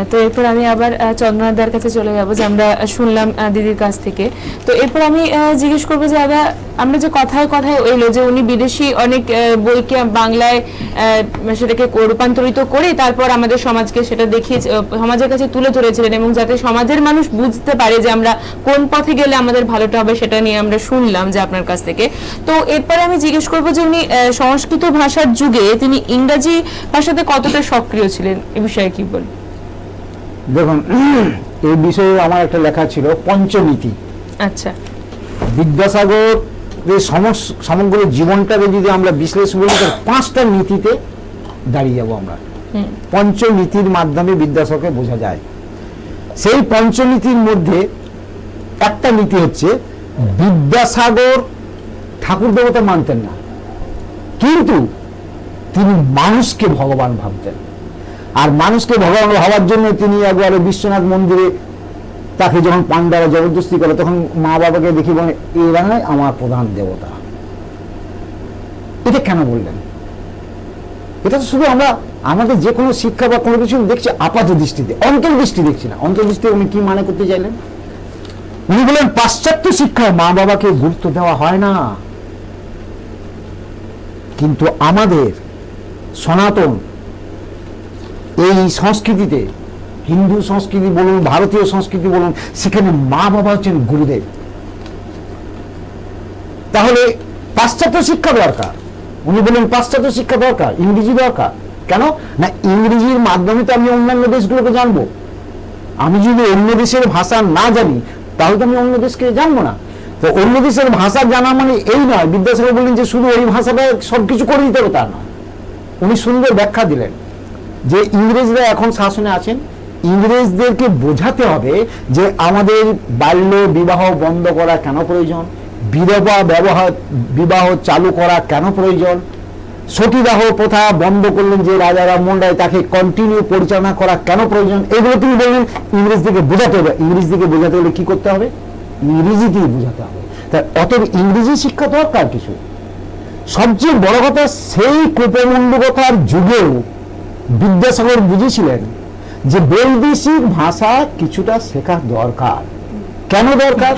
তো এরপর আমি আবার চন্দ্রনাথদার কাছে চলে যাব, যে আমরা শুনলাম দিদির কাছ থেকে। তো এরপর আমি জিজ্ঞেস করবো যে দাদা, আমরা যে কথায় কথায় এলো যে উনি বিদেশি অনেক বইকে বাংলায় সেটাকে রূপান্তরিত করে তারপর আমাদের সমাজকে সেটা দেখিয়ে সমাজের কাছে তুলে ধরেছিলেন, এবং যাতে সমাজের মানুষ বুঝতে পারে যে আমরা কোন পথে গেলে আমাদের ভালোটা হবে, সেটা নিয়ে আমরা শুনলাম যে আপনার কাছ থেকে। তো এরপরে আমি জিজ্ঞেস করবো যে উনি সংস্কৃত ভাষার যুগে তিনি ইংরাজি ভাষাতে কতটা সক্রিয় ছিলেন, এ বিষয়ে কি বল? দেখুন, এই বিষয়ে আমার একটা লেখা ছিল পঞ্চনীতি। আচ্ছা, বিদ্যাসাগর সমগ্র জীবনটাকে যদি আমরা বিশ্লেষণ করি, 5টা নীতিতে দাঁড়িয়ে যাব আমরা। পঞ্চনীতির মাধ্যমে বিদ্যাসাগরকে বোঝা যায়। সেই পঞ্চনীতির মধ্যে একটা নীতি হচ্ছে, বিদ্যাসাগর ঠাকুর দেবতা মানতেন না, কিন্তু তিনি মানুষকে ভগবান ভাবতেন। আর মানুষকে ভগবান ভাবার জন্য তিনি একবারে বিশ্বনাথ মন্দিরে তাকে যখন পাণ্ডারা জবরদস্তি করে, তখন মা বাবাকে দেখি বলে, এরা নয় আমার প্রধান দেবতা। এটা কেন বললেন? এটা তো শুধু আমরা আমাদের যে কোনো শিক্ষা বা কোনো কিছু দেখছি আপাত দৃষ্টিতে, অন্তর্দৃষ্টি দেখছি না। অন্তর্দৃষ্টি উনি কি মানে করতে চাইলেন? উনি বলেন, পাশ্চাত্য শিক্ষায় মা বাবাকে গুরুত্ব দেওয়া হয় না, কিন্তু আমাদের সনাতন এই সংস্কৃতিতে, হিন্দু সংস্কৃতি বলুন, ভারতীয় সংস্কৃতি বলুন, সেখানে মা বাবা হচ্ছেন গুরুদেব। তাহলে পাশ্চাত্য শিক্ষা দরকার। উনি বলেন পাশ্চাত্য শিক্ষা দরকার, ইংরেজি দরকার। কেন না? ইংরেজির মাধ্যমে তো আমি অন্যান্য দেশগুলোকে জানবো। আমি যদি অন্য দেশের ভাষা না জানি, তাহলে তো আমি অন্য দেশকে জানবো না। তো অন্য দেশের ভাষা জানা মানে এই নয়, বিদ্যাসাগর বললেন যে শুধু ওই ভাষাটা সবকিছু করে দিতে হবে তা না। উনি সুন্দর ব্যাখ্যা দিলেন যে ইংরেজরা এখন শাসনে আছেন, ইংরেজদেরকে বোঝাতে হবে যে আমাদের বাল্য বিবাহ বন্ধ করা কেন প্রয়োজন, বিধবা বিবাহ চালু করা কেন প্রয়োজন, সতীদাহ প্রথা বন্ধ করলেন যে রাজা রামমোহন রায়, তাকে কন্টিনিউ পরিচালনা করা কেন প্রয়োজন, এগুলো তিনি বললেন ইংরেজদিকে বোঝাতে হবে। ইংরেজদিকে বোঝাতে হলে কি করতে হবে? ইংরেজিতেই বোঝাতে হবে। তাই অতএব ইংরেজি শিক্ষা দরকার কিছু। সবচেয়ে বড় কথা, সেই কূপমণ্ডকতার যুগেও বিদ্যাসাগর বুঝেছিলেন যে বৈদেশিক ভাষা কিছুটা শেখা দরকার। কেন দরকার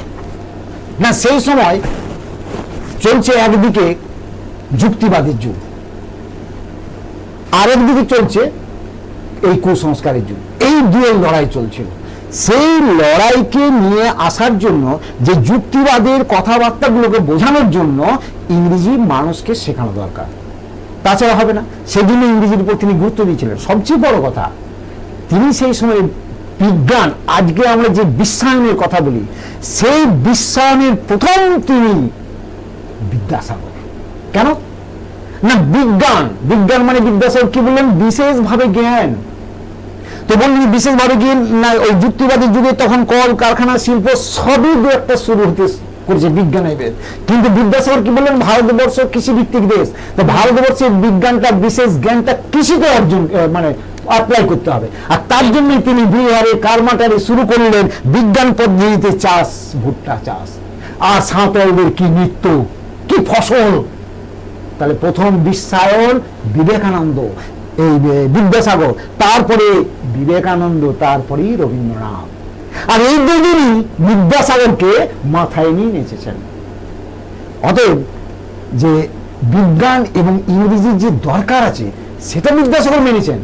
না, সেই সময় চলছে একদিকে যুক্তিবাদের যুগ, আরেকদিকে চলছে এই কুসংস্কারের যুগ। এই দুয়ের লড়াই চলছিল। সেই লড়াইকে নিয়ে আসার জন্য, যে যুক্তিবাদের কথাবার্তাগুলোকে বোঝানোর জন্য ইংরেজি মানুষকে শেখানো দরকার, তাছাড়া হবে না। সেই জন্য ইংরেজির উপর তিনি গুরুত্ব দিয়েছিলেন। সবচেয়ে বড় কথা, তিনি সেই সময় বিজ্ঞান, আজকে আমরা যে বিশ্বায়নের কথা বলি, সেই বিশ্বায়নের প্রথম তিনি বিদ্যাসাগর। কেন না, বিজ্ঞান, বিজ্ঞান মানে বিদ্যাসাগর কি বললেন? বিশেষভাবে জ্ঞান। তো বললেন বিশেষভাবে জ্ঞান না, ওই যুক্তিবাদের যুগে তখন কল কারখানা শিল্প সবই দু একটা শুরু হতে করেছে বিজ্ঞানের বেদ। কিন্তু বিদ্যাসাগর কি বললেন? ভারতবর্ষ কৃষি ভিত্তিক দেশ, তো ভারতবর্ষের বিজ্ঞানটা, বিশেষ জ্ঞানটা কৃষিতে অর্জন মানে অ্যাপ্লাই করতে হবে। আর তার জন্যই তিনি বিহারে কারমাটারে শুরু করলেন বিজ্ঞান পদ্ধতিতে চাষ, ভুট্টা চাষ। আর সাঁওতালদের কি নৃত্য, কি ফসল। তাহলে প্রথম বিশ্বায়ন বিবেকানন্দ, এই বিদ্যাসাগর, তারপরে বিবেকানন্দ, তারপরেই রবীন্দ্রনাথ। আর এই দুদিনই বিদ্যাসাগরকে মাথায় নিয়ে নেচেছেন। অতএব যে বিজ্ঞান এবং ইংরেজির যে দরকার আছে, সেটা বিদ্যাসাগর মেনেছেন,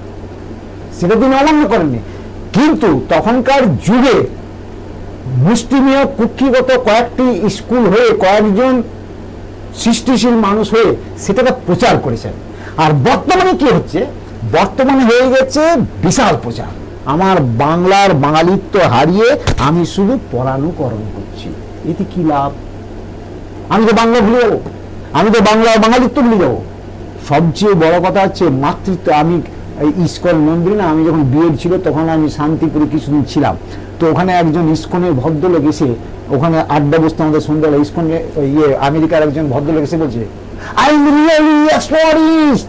সেটা তিনি অমান্য করেননি। কিন্তু তখনকার যুগে মুষ্টিমেয় কুক্ষিগত কয়েকটি স্কুল হয়ে, কয়েকজন সৃষ্টিশীল মানুষ হয়ে সেটাকে প্রচার করেছেন। আর বর্তমানে কি হচ্ছে? বর্তমানে হয়ে গেছে বিশাল প্রচার। আমার বাংলার বাঙালিত্ব হারিয়ে আমি শুধু পরানুকরণ করছি, এতে কি লাভ? আমি তো বাংলা ভুলে যাবো, আমি তো বাংলার বাঙালিত্ব ভুলে যাবো। সবচেয়ে বড় কথা হচ্ছে মাতৃত্ব। আমি ইস্কন মন্দিরে না, আমি যখন বিএড ছিল তখন আমি শান্তিপুরে কিছুদিন ছিলাম। তো ওখানে একজন ইস্কনের ভদ্রলোক এসে, ওখানে আড্ডা বসতে আমাদের সন্ধ্যাবেলা, ইস্কনে আমেরিকার একজন ভদ্রলোক এসে বলছে, I am really astonished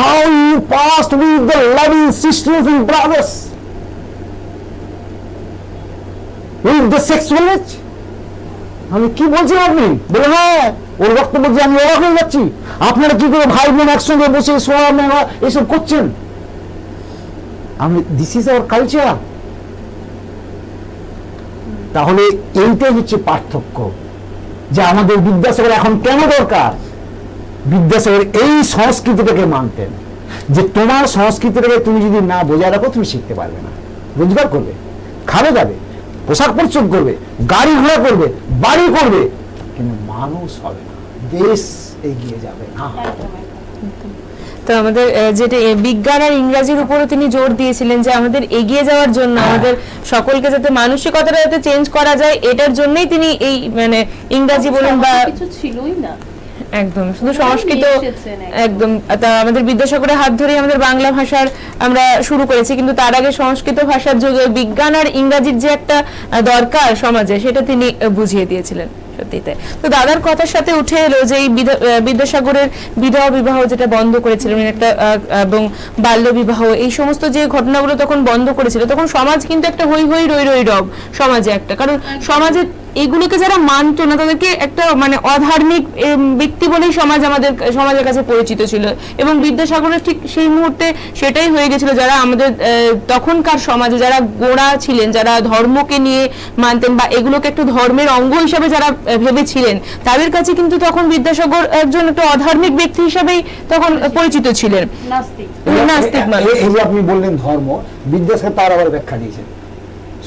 how you passed with the loving sisters and brothers with the sexual age. আমি কি বলছি? আপনি বলে হ্যাঁ, ওর বক্তব্য যে আমি অবাক হয়ে যাচ্ছি, আপনারা কি করে ভাই বোন একসঙ্গে বসে সোয়া এসব করছেন? আমি দিস ইজ আওয়ার কালচার। তাহলে এইটাই হচ্ছে পার্থক্য, যে আমাদের বিদ্যাসাগর এখন কেন দরকার। বিদ্যাসাগর এই সংস্কৃতিটাকে মানতেন, যে তোমার সংস্কৃতিটাকে তুমি যদি না বজায় রাখো, তুমি শিখতে পারবে না। রোজগার করবে, খাবে যাবে, পোশাক পরিচ্ছদ করবে, গাড়ি ঘোড়া করবে, বাড়ি করবে, কিন্তু মানুষ হবে না, দেশ এগিয়ে যাবে না। তো আমাদের যেটা বিজ্ঞান আর ইংরেজির উপরও তিনি জোর দিয়েছিলেন, যে আমাদের এগিয়ে যাওয়ার জন্য, আমাদের সকলকে যাতে মানসিকতাটা যাতে চেঞ্জ করা যায়, এটার জন্যই তিনি এই মানে ইংরেজি বলুন বা কিছু ছিলই না, একদম শুধু সংস্কৃত, একদম তা আমাদের বিদ্যাসাগরের হাত ধরেই আমাদের বাংলা ভাষার আমরা শুরু করেছি। কিন্তু তার আগে সংস্কৃত ভাষার যুগে বিজ্ঞান আর ইংরেজির যে একটা দরকার সমাজে, সেটা তিনি বুঝিয়ে দিয়েছিলেন। সত্যিতে তো দাদার কথার সাথে উঠে এলো যে এই বিদ্যাসাগরের বিধবা বিবাহ যেটা বন্ধ করেছিলেন একটা, এবং বাল্য বিবাহ, এই সমস্ত যে ঘটনাগুলো তখন বন্ধ করেছিল, তখন সমাজ কিন্তু একটা হই হই রই রই রব সমাজে একটা, কারণ সমাজে এগুলোকে যারা মানতো না, তাদেরকে একটা মানে অধার্মিক ব্যক্তি বলেই সমাজের কাছে পরিচিত ছিল। এবং বিদ্যাসাগরের ঠিক সেই মুহূর্তে সেটাই হয়ে গেছিল, যারা আমাদের তখনকার সমাজে যারা গোঁড়া ছিলেন, যারা ধর্মকে নিয়ে মানতেন বা এগুলোকে একটা ধর্মের অঙ্গ হিসাবে যারা ভেবেছিলেন, তাদের কাছে কিন্তু তখন বিদ্যাসাগর একজন একটা অধার্মিক ব্যক্তি হিসাবেই তখন পরিচিত ছিলেন, নাস্তিক মানুষ। এই যে আপনি বললেন ধর্ম, বিদ্যাসাগর তার আবার ব্যাখ্যা দিয়েছেন।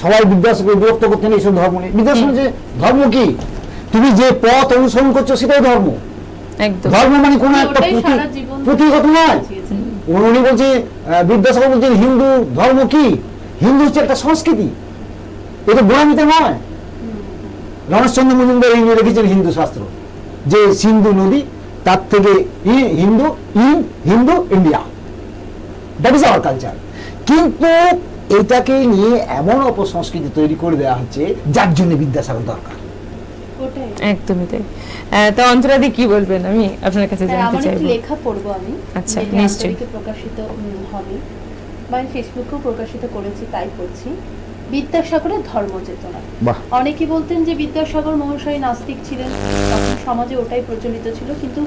সবাই বিদ্যাসাগর বিরক্ত করতেন এইসব ধর্ম নিয়ে। বিদ্যাসাগর যে ধর্ম কি, তুমি যে পথ অনুসরণ করছো সেটাই ধর্ম। ধর্ম মানে কোন একটা পুঁথিগত নয়। উনি বলছে, বিদ্যাসাগর বলছেন হিন্দু ধর্ম কি, হিন্দু হচ্ছে একটা সংস্কৃতি, এটা গোড়ামিতে নয়। রমেশচন্দ্র মজুমদার ইংরেজি লিখেছেন হিন্দু শাস্ত্র, যে সিন্ধু নদী, তার থেকে Hindu Hindu India, that is our culture. কিন্তু এটাকে নিয়ে এমন অপসংস্কৃতি তৈরি করে দেওয়া হচ্ছে, যার জন্য বিদ্যাসাগর দরকার। ওটাই। একদমই তাই। তো অন্তরাদি কি বলবেন, আমি আপনার কাছে হ্যাঁ, জানতে আমার একটি চাইবো। লেখা পড়বো আমি, আচ্ছা, যেটি নিশ্চয়ই। আন্তরিকে প্রকাশিত হবে বা আমি ফেসবুকেও প্রকাশিত করেছি, তাই পড়ছি। বিদ্যাসাগরের ধর্মচেতনা। বাহ। অনেকে বলতেন যে বিদ্যাসাগর মহাশয় নাস্তিক ছিলেন, তখন সমাজে ওটাই প্রচলিত ছিল, কিন্তু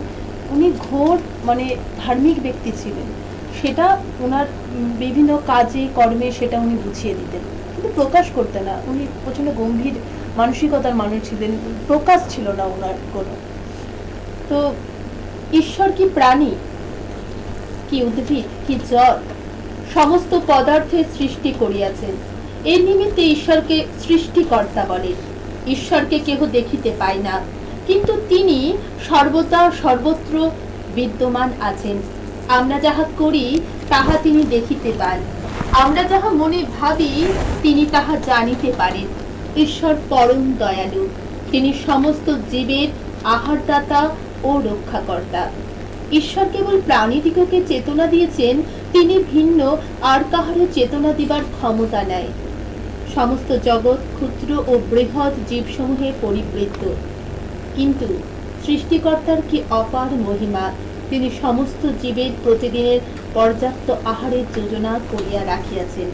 উনি ঘোর মানে ধার্মিক ব্যক্তি ছিলেন। সেটা ওনার বিভিন্ন কাজে কর্মে সেটা উনি বুঝিয়ে দিতেন, কিন্তু প্রকাশ করতেন না। উনি প্রচন্ড গম্ভীর মানসিকতার মানুষ ছিলেন, প্রকাশ ছিল না ওনার কোনো। তো ঈশ্বর কি প্রাণী, কি উদ্ভিদ, কি জল, সমস্ত পদার্থের সৃষ্টি করিয়াছেন। এই নিমিত্তে ঈশ্বরকে সৃষ্টিকর্তা বলে। ঈশ্বরকে কেহ দেখিতে পায় না, কিন্তু তিনি সর্বদা সর্বত্র বিদ্যমান আছেন। আমরা যাহা করি তাহা তিনি দেখিতে পান, আমরা যাহা মনে ভাবি তিনি তাহা জানিতে পারেন। ঈশ্বর পরম দয়ালু, তিনি সমস্ত জীবের আহারদাতা ও রক্ষাকর্তা। ঈশ্বর কেবল প্রাণীদিগকে চেতনা দিয়েছেন, তিনি ভিন্ন আর কাহারও চেতনা দিবার ক্ষমতা নাই। সমস্ত জগৎ ক্ষুদ্র ও বৃহৎ জীবসমূহে পরিবৃত্ত, কিন্তু সৃষ্টিকর্তার কি অপার মহিমা, তিনি সমস্ত জীবের প্রতিদিনের পর্যাপ্ত আহারের যোজনা করিয়া রাখিয়াছেন।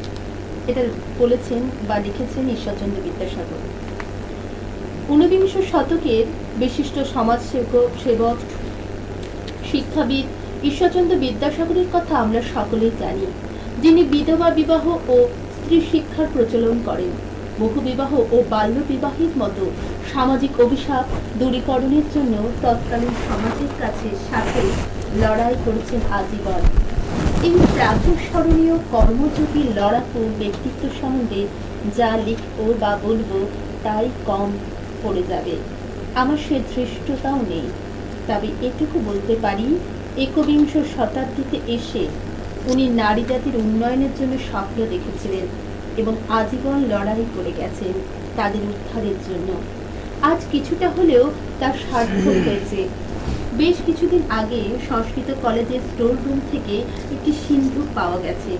এটা বলেছেন বা লিখেছেন ঈশ্বরচন্দ্র বিদ্যাসাগর। ঊনবিংশ শতকের বিশিষ্ট সমাজসেবক শিক্ষাবিদ ঈশ্বরচন্দ্র বিদ্যাসাগরের কথা আমরা সকলেই জানি, যিনি বিধবা বিবাহ ও স্ত্রী শিক্ষার প্রচলন করেন। বহু বিবাহ ও বাল্য বিবাহের মতো সামাজিক অভিশাপ দূরীকরণের জন্য তৎকালীন সমাজের কাছে সাথে লড়াই করেছেন আজীবন। এই প্রাতঃস্মরণীয় কর্মযোগী লড়াকু ব্যক্তিত্ব সম্বন্ধে যা লিখবো বা বলবো তাই কম পড়ে যাবে, আমার সে ধৃষ্টতাও নেই। তবে এটুকু বলতে পারি, একবিংশ শতাব্দীতে এসে উনি নারী জাতির উন্নয়নের জন্য স্বপ্ন দেখেছিলেন এবং আজীবন লড়াই করে গেছেন তাদের উদ্ধারের জন্য। আজ কিছুটা হলেও তার সার্থক হয়েছে। বেশ কিছুদিন আগে সংস্কৃত কলেজের স্টোর রুম থেকে একটি সিন্ধুক পাওয়া গেছে।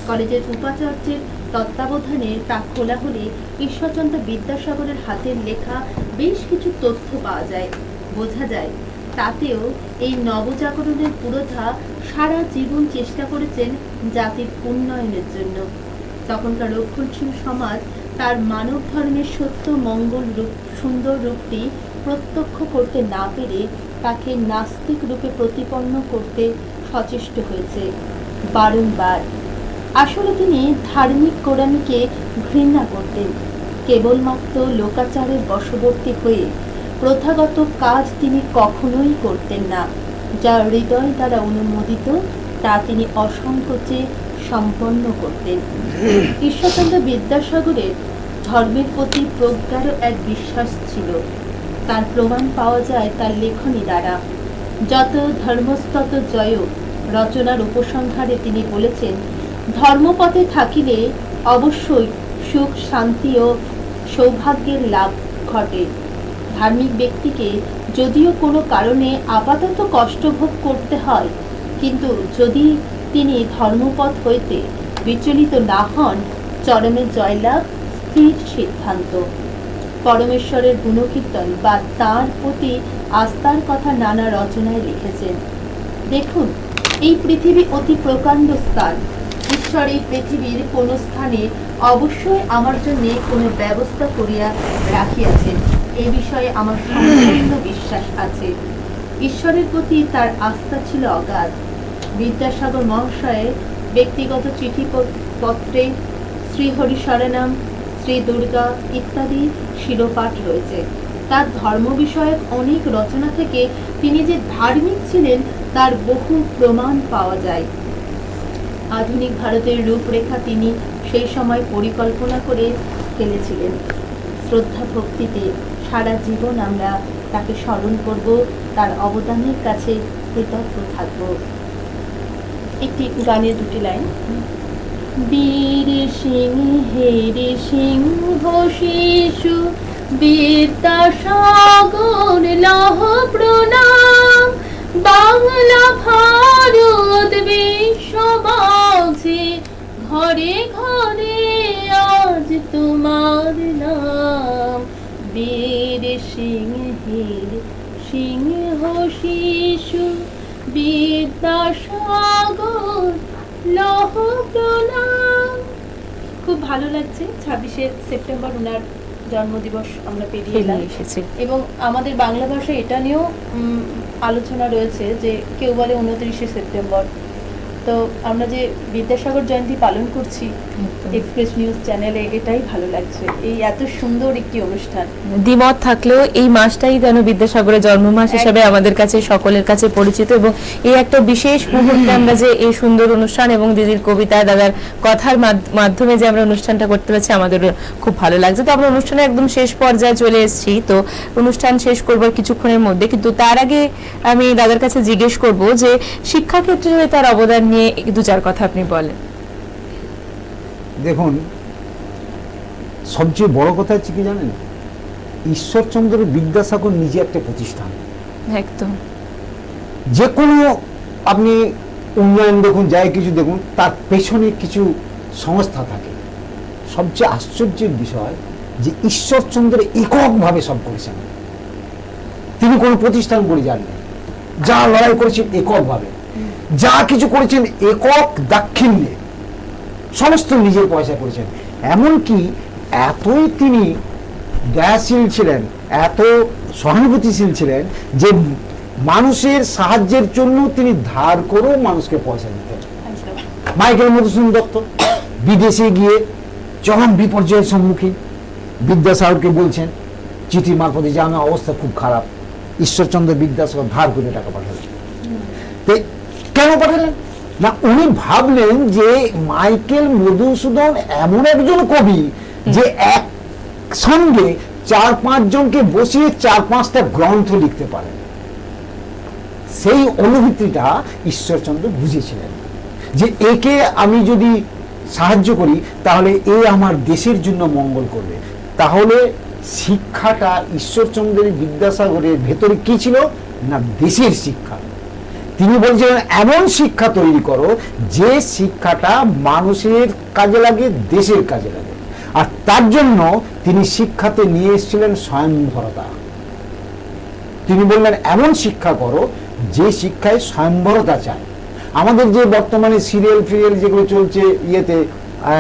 কলেজের উপাচার্যের তত্ত্বাবধানে তা খোলা হলে ঈশ্বরচন্দ্র বিদ্যাসাগরের হাতের লেখা বেশ কিছু তথ্য পাওয়া যায়। বোঝা যায় তাতেও এই নবজাগরণের পুরোধা সারা জীবন চেষ্টা করেছেন জাতির উন্নয়নের জন্য। তখনকার রক্ষণশীল সমাজ তার মানব ধর্মের সত্য মঙ্গল রূপ, সুন্দর রূপটি প্রত্যক্ষ করতে না পেরে তাকে নাস্তিক রূপে প্রতিপন্ন করতে সচেষ্ট হয়েছে বারংবার। আসলে তিনি ধার্মিক কোরআনকে ঘৃণা করতেন। কেবলমাত্র লোকাচারের বশবর্তী হয়ে প্রথাগত কাজ তিনি কখনোই করতেন না। যা হৃদয় দ্বারা অনুমোদিত তা তিনি অসংকোচে সম্পন্ন করতেন। ঈশ্বরচন্দ্র বিদ্যাসাগরের ধর্মের প্রতি প্রগাঢ় এক বিশ্বাস ছিল। তার প্রমাণ পাওয়া যায় তার লেখনী দ্বারা। যত ধর্মস্তত জয় রচনার উপসংহারে তিনি বলেছেন, ধর্মপথে থাকিলে অবশ্যই সুখ, শান্তি ও সৌভাগ্যের লাভ ঘটে। ধার্মিক ব্যক্তিকে যদিও কোনো কারণে আপাতত কষ্ট ভোগ করতে হয়, কিন্তু যদি তিনি ধর্মপথ হইতে বিচলিত না হন, চরমে জয়লাভ স্থির সিদ্ধান্ত। পরমেশ্বরের গুণকীর্তন বা তাঁর প্রতি আস্থার কথা নানা রচনায় লিখেছেন। দেখুন, এই পৃথিবী অতি প্রকাণ্ড স্থান। ঈশ্বর এই পৃথিবীর কোনো স্থানে অবশ্যই আমার জন্য কোনো ব্যবস্থা করিয়া রাখিয়াছেন, এ বিষয়ে আমার সম্পূর্ণ বিশ্বাস আছে। ঈশ্বরের প্রতি তার আস্থা ছিল অগাধ। বিদ্যাসাগর মহাশয়ের ব্যক্তিগত চিঠিপত্রে শ্রীহরি শরণম, শ্রী দুর্গা ইত্যাদি শিরোপাঠ রয়েছে। তার ধর্ম বিষয়ক অনেক রচনা থেকে তিনি যে ধার্মিক ছিলেন তার বহু প্রমাণ পাওয়া যায়। আধুনিক ভারতের রূপরেখা তিনি সেই সময় পরিকল্পনা করে ফেলেছিলেন। শ্রদ্ধা ভক্তিতে সারা জীবন আমরা তাকে স্মরণ করব, তার অবদানের কাছে কৃতজ্ঞ থাকব। একটি গানের দুটি লাইন। বীর সিংহের সিংহ শিশু বিদ্যাসাগর লহ প্রণাম, বাংলা ভারত বিশ্ববাসী ঘরে ঘরে আজ তোমার নাম। বীর সিংহ বিদ্যাসাগর লহ প্রণাম। খুব ভালো লাগছে 26শে সেপ্টেম্বর ওনার জন্মদিবস আমরা পেরিয়ে এলাম এসেছি। এবং আমাদের বাংলা ভাষায় এটা নিয়েও আলোচনা রয়েছে যে কেউ বলে 29শে সেপ্টেম্বর। তো আমরা যে বিদ্যাসাগর জয়ন্তী পালন করছি এক্সপ্রেস নিউজ চ্যানেলে, এটাই ভালো লাগছে, এই এত সুন্দর একটি অনুষ্ঠান। দ্বিমত থাকলেও এই মাসটাই যেন বিদ্যাসাগরের জন্ম মাস হিসেবে আমাদের কাছে সকলের কাছে পরিচিত, এবং এই একটা বিশেষ মুহূর্তে আমরা যে এই সুন্দর অনুষ্ঠান এবং দিদির কবিতা, দাদার কথার মাধ্যমে যে আমরা অনুষ্ঠানটা করতে পারছি, আমাদের খুব ভালো লাগছে। তো আমরা অনুষ্ঠানের একদম শেষ পর্যায়ে চলে এসেছি, তো অনুষ্ঠান শেষ করবার কিছুক্ষণের মধ্যে, কিন্তু তার আগে আমি দাদার কাছে জিজ্ঞেস করব যে শিক্ষাক্ষেত্রে তার অবদান নিয়ে দু চার কথা আপনি বলেন। দেখুন, সবচেয়ে বড় কথা হচ্ছে কি জানেন, ঈশ্বরচন্দ্র বিদ্যাসাগর নিজে একটা প্রতিষ্ঠান। একদম। যে কোনো আপনি উন্নয়ন দেখুন, যাই কিছু দেখুন, তার পেছনে কিছু সংস্থা থাকে। সবচেয়ে আশ্চর্যের বিষয় যে ঈশ্বরচন্দ্র এককভাবে সব করেছেন, তিনি কোনো প্রতিষ্ঠান করে যাননি, যা লড়াই করেছেন এককভাবে, যা কিছু করেছেন একক দাক্ষিণ্যে, সমস্ত নিজের পয়সা করেছেন। এমনকি এতই তিনি দয়াশীল ছিলেন, এত সহানুভূতিশীল ছিলেন যে মানুষের সাহায্যের জন্য তিনি ধার করেও মানুষকে পয়সা দিতেন। মাইকেল মধুসূদন দত্ত বিদেশে গিয়ে চরম বিপর্যয়ের সম্মুখীন, বিদ্যাসাগরকে বলছেন চিঠি মারফতে যে আমার অবস্থা খুব খারাপ, ঈশ্বরচন্দ্র বিদ্যাসাগর ধার করে টাকা পাঠালেন। তো কেন পাঠালেন না, উনি ভাবলেন যে মাইকেল মধুসূদন এমন একজন কবি যে একসঙ্গে 4-5 জনকে বসিয়ে 4-5টা গ্রন্থ লিখতে পারেন। সেই অনুভূতিটা ঈশ্বরচন্দ্র বুঝেছিলেন যে একে আমি যদি সাহায্য করি তাহলে এ আমার দেশের জন্য মঙ্গল করবে। তাহলে শিক্ষাটা ঈশ্বরচন্দ্রের বিদ্যাসাগরের ভেতরে কি ছিল না, দেশের শিক্ষা। তিনি বলছেন এমন শিক্ষা তৈরি করো যে শিক্ষাটা মানুষের কাজে লাগে, দেশের কাজে লাগে। আর তার জন্য তিনি শিক্ষাতে নিয়ে এসেছিলেন স্বয়ংভরতা। তিনি বললেন এমন শিক্ষা করো যে শিক্ষায় স্বয়ংভরতা চায়। আমাদের যে বর্তমানে সিরিয়াল ফিরিয়াল যেগুলো চলছে ইয়েতে,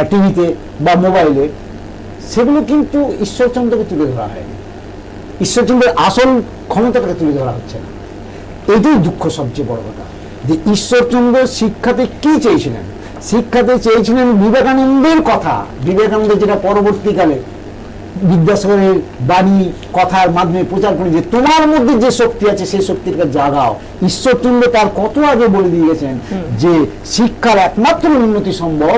টিভিতে বা মোবাইলে, সেগুলো কিন্তু ঈশ্বরচন্দ্রকে তুলে ধরা হয়নি, ঈশ্বরচন্দ্রের আসল ক্ষমতাটাকে তুলে ধরা হচ্ছে না। এটাই দুঃখ সবচেয়ে বড় কথা, যে ঈশ্বরচন্দ্র শিক্ষাতে কি চেয়েছিলেন, শিক্ষাতে চেয়েছিলেন বিবেকানন্দের কথা। বিবেকানন্দ যেটা পরবর্তীকালে বিদ্যাসাগরের বাণী কথার মাধ্যমে প্রচার করে যে তোমার মধ্যে যে শক্তি আছে সেই শক্তিকে জাগাও। ঈশ্বরচন্দ্র তার কত আগে বলে দিয়ে গেছেন যে শিক্ষার একমাত্র উন্নতি সম্ভব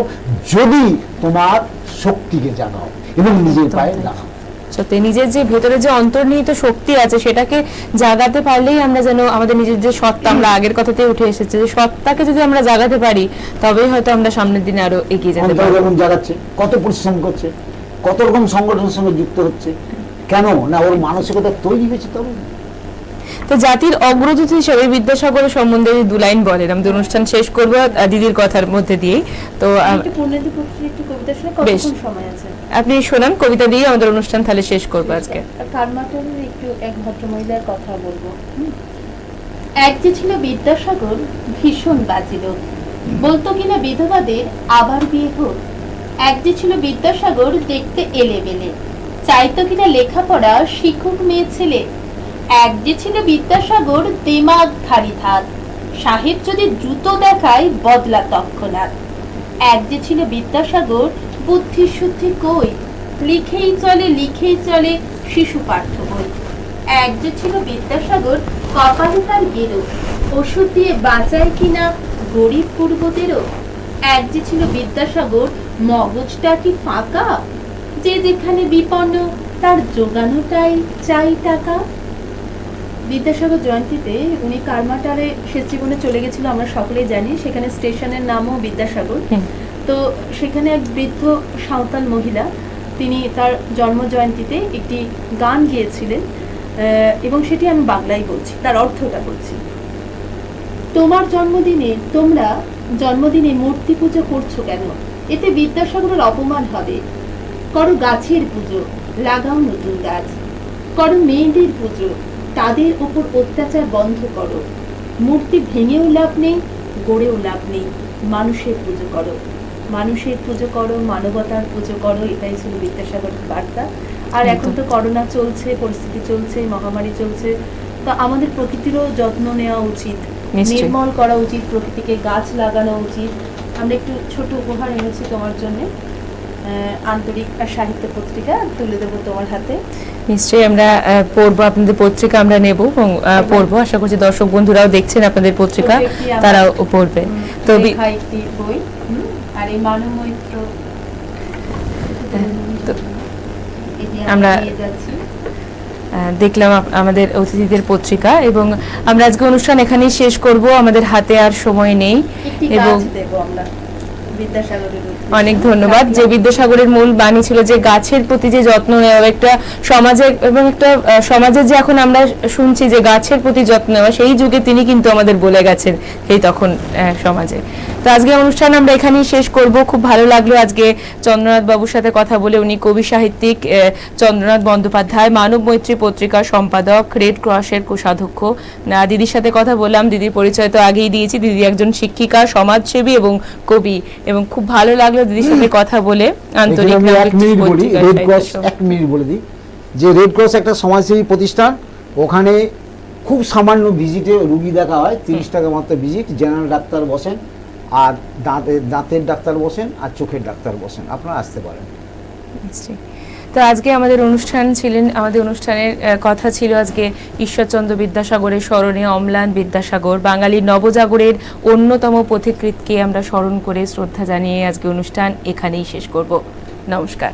যদি তোমার শক্তিকে জাগাও এবং নিজের পায়ে দাঁড়াও। সত্যি নিজের যে ভেতরে যে অন্তর্নিহিত শক্তি আছে সেটাকে জাগাতে পারলেই আমরা যেন আমাদের নিজের যে সত্তা, আমরা আগের কথাতে উঠে এসেছে যে সত্তাকে যদি আমরা জাগাতে পারি তবেই হয়তো আমরা সামনের দিনে আরো এগিয়ে যেতে পারবো। যখন জাগাচ্ছে, কত পরিশ্রম করছে, কত রকম সংগঠনের সঙ্গে যুক্ত হচ্ছে, কেন না ওর মানসিকতা তৈরি হয়েছে। তবে তো জাতির অগ্রদূত হিসেবে বিদ্যাসাগরের সম্বন্ধে দু লাইন বলেন, আমাদের অনুষ্ঠান শেষ করবো দিদির কথার মধ্যে দিয়েই। তো বেশ, আপনি শোনান কবিতা দিয়ে আমাদের অনুষ্ঠান তাহলে শেষ করবো আজকে। একটু এক ভদ্রমহিলার কথা বলবো। এক যে ছিল বিদ্যাসাগর ভীষণ বাজে লোক, বলতো কিনা বিধবাদের আবার বিয়ে হোক। এক যে ছিল বিদ্যাসাগর দেখতে এলেবেলে, চাইতো কিনা লেখাপড়া শিক্ষক মেয়ে ছেলে। এক যে ছিল বিদ্যাসাগর দিমাগ ধারি ধাত, সাহেব যদি জুতো দেখায় বদলা তৎক্ষণাৎ। এক যে ছিল বিদ্যাসাগর বুদ্ধি শুদ্ধি কই, লিখেই চলে শিশু পাঠ্য বই। এক যে ছিল বিদ্যাসাগর কপালে তার গেরো, ওষুধ দিয়ে বাঁচায় কিনা গরিব পূর্বদেরও। এক যে ছিল বিদ্যাসাগর মগজটা কি ফাঁকা, যে যেখানে বিপন্ন তার জোগানোটাই চাই টাকা। বিদ্যাসাগর জয়ন্তীতে উনি কারমাটারে শেষ জীবনে চলে গেছিল, আমরা সকলেই জানি। সেখানে স্টেশনের নামও বিদ্যাসাগর। তো সেখানে এক বৃদ্ধ সাঁওতাল মহিলা, তিনি তার জন্ম জয়ন্তীতে একটি গান গেয়েছিলেন এবং সেটি আমি বাংলায় বলছি, তার অর্থটা বলছি। তোমরা জন্মদিনে মূর্তি পুজো করছো কেন, এতে বিদ্যাসাগরের অপমান হবে। করো গাছের পুজো, লাগাও নতুন গাছ। করো মেয়েদের পুজো, তাদের উপর অত্যাচার বন্ধ করো। মূর্তি ভেঙেও লাভ নেই, গড়েও লাভ নেই, মানুষের পুজো করো, মানুষের পুজো করো, মানবতার পুজো করো, এটাই ছিল বিদ্যাসাগরের বার্তা। আর এখন তো করোনা চলছে, পরিস্থিতি চলছে, মহামারী চলছে, তো আমাদের প্রকৃতিরও যত্ন নেওয়া উচিত, নিশ্চয়ই। নির্মল করা উচিত, প্রকৃতিকে গাছ লাগানো উচিত। আমরা একটু ছোট উপহার এনেছি তোমার জন্য, আন্তরিক আর সাহিত্য পত্রিকা তুলে দেবো তোমার হাতে। নিশ্চয়ই আমরা পড়বো, আপনাদের পত্রিকা আমরা নেব এবং পড়বো। আশা করছি দর্শক বন্ধুরাও দেখছেন আপনাদের পত্রিকা, ছোট একটি আমার, তারাও পড়বে। তো লেখা একটি বই, আর এই মানব মৈত্র তো এটি আমরা নিয়ে যাচ্ছি। দেখলাম আমাদের অতিথিদের পত্রিকা, এবং আমরা আজকে অনুষ্ঠান এখানেই শেষ করব, আমাদের হাতে আর সময় নেই। একটি এবং গাছ দেবো আমরা বিদ্যাসাগরের উদ্দেশ্যে। অনেক ধন্যবাদ। যে বিদ্যাসাগরের মূল বাণী ছিল যে গাছের প্রতি যে যত্ন নেওয়া, একটা সমাজে এবং একটা সমাজে যে এখন আমরা শুনছি যে গাছের প্রতি যত্ন নেওয়া, সেই যুগে তিনি কিন্তু আমাদের বলে গেছেন সেই তখন সমাজে। তো আজকে অনুষ্ঠান আমরা এখানেই শেষ করব। খুব ভালো লাগলো আজকে চন্দ্রনাথ বাবুর সাথে কথা বলে। উনি কবি সাহিত্যিক চন্দ্রনাথ বন্দ্যোপাধ্যায়, মানব মৈত্রী পত্রিকার সম্পাদক, রেড ক্রসের কোষাধ্যক্ষ। দিদির সাথে কথা বললাম, দিদির পরিচয় তো আগেই দিয়েছি। দিদি একজন শিক্ষিকা, সমাজসেবী এবং কবি, এবং খুব ভালো লাগলো দিদির সাথে কথা বলে। আন্তরিক এখানে আমি 1 মিনিট বলি, রেড ক্রস 1 মিনিট বলে দিই যে রেড ক্রস একটা সমাজসেবী প্রতিষ্ঠান। ওখানে খুব সামান্য ভিজিটে রুগী দেখা হয়, 30 টাকা মাত্র ভিজিট। জেনারেল ডাক্তার বসেন, আর দাঁতের ডাক্তার বসেন, আর চোখের ডাক্তার বসেন, আপনারা আসতে পারেন। নিশ্চয়ই। তো আজকে আমাদের অনুষ্ঠানের কথা ছিল আজকে ঈশ্বরচন্দ্র বিদ্যাসাগরের স্মরণে অম্লান বিদ্যাসাগর, বাঙালির নবজাগরের অন্যতম পথিকৃৎকে আমরা স্মরণ করে শ্রদ্ধা জানিয়ে আজকে অনুষ্ঠান এখানেই শেষ করব। নমস্কার।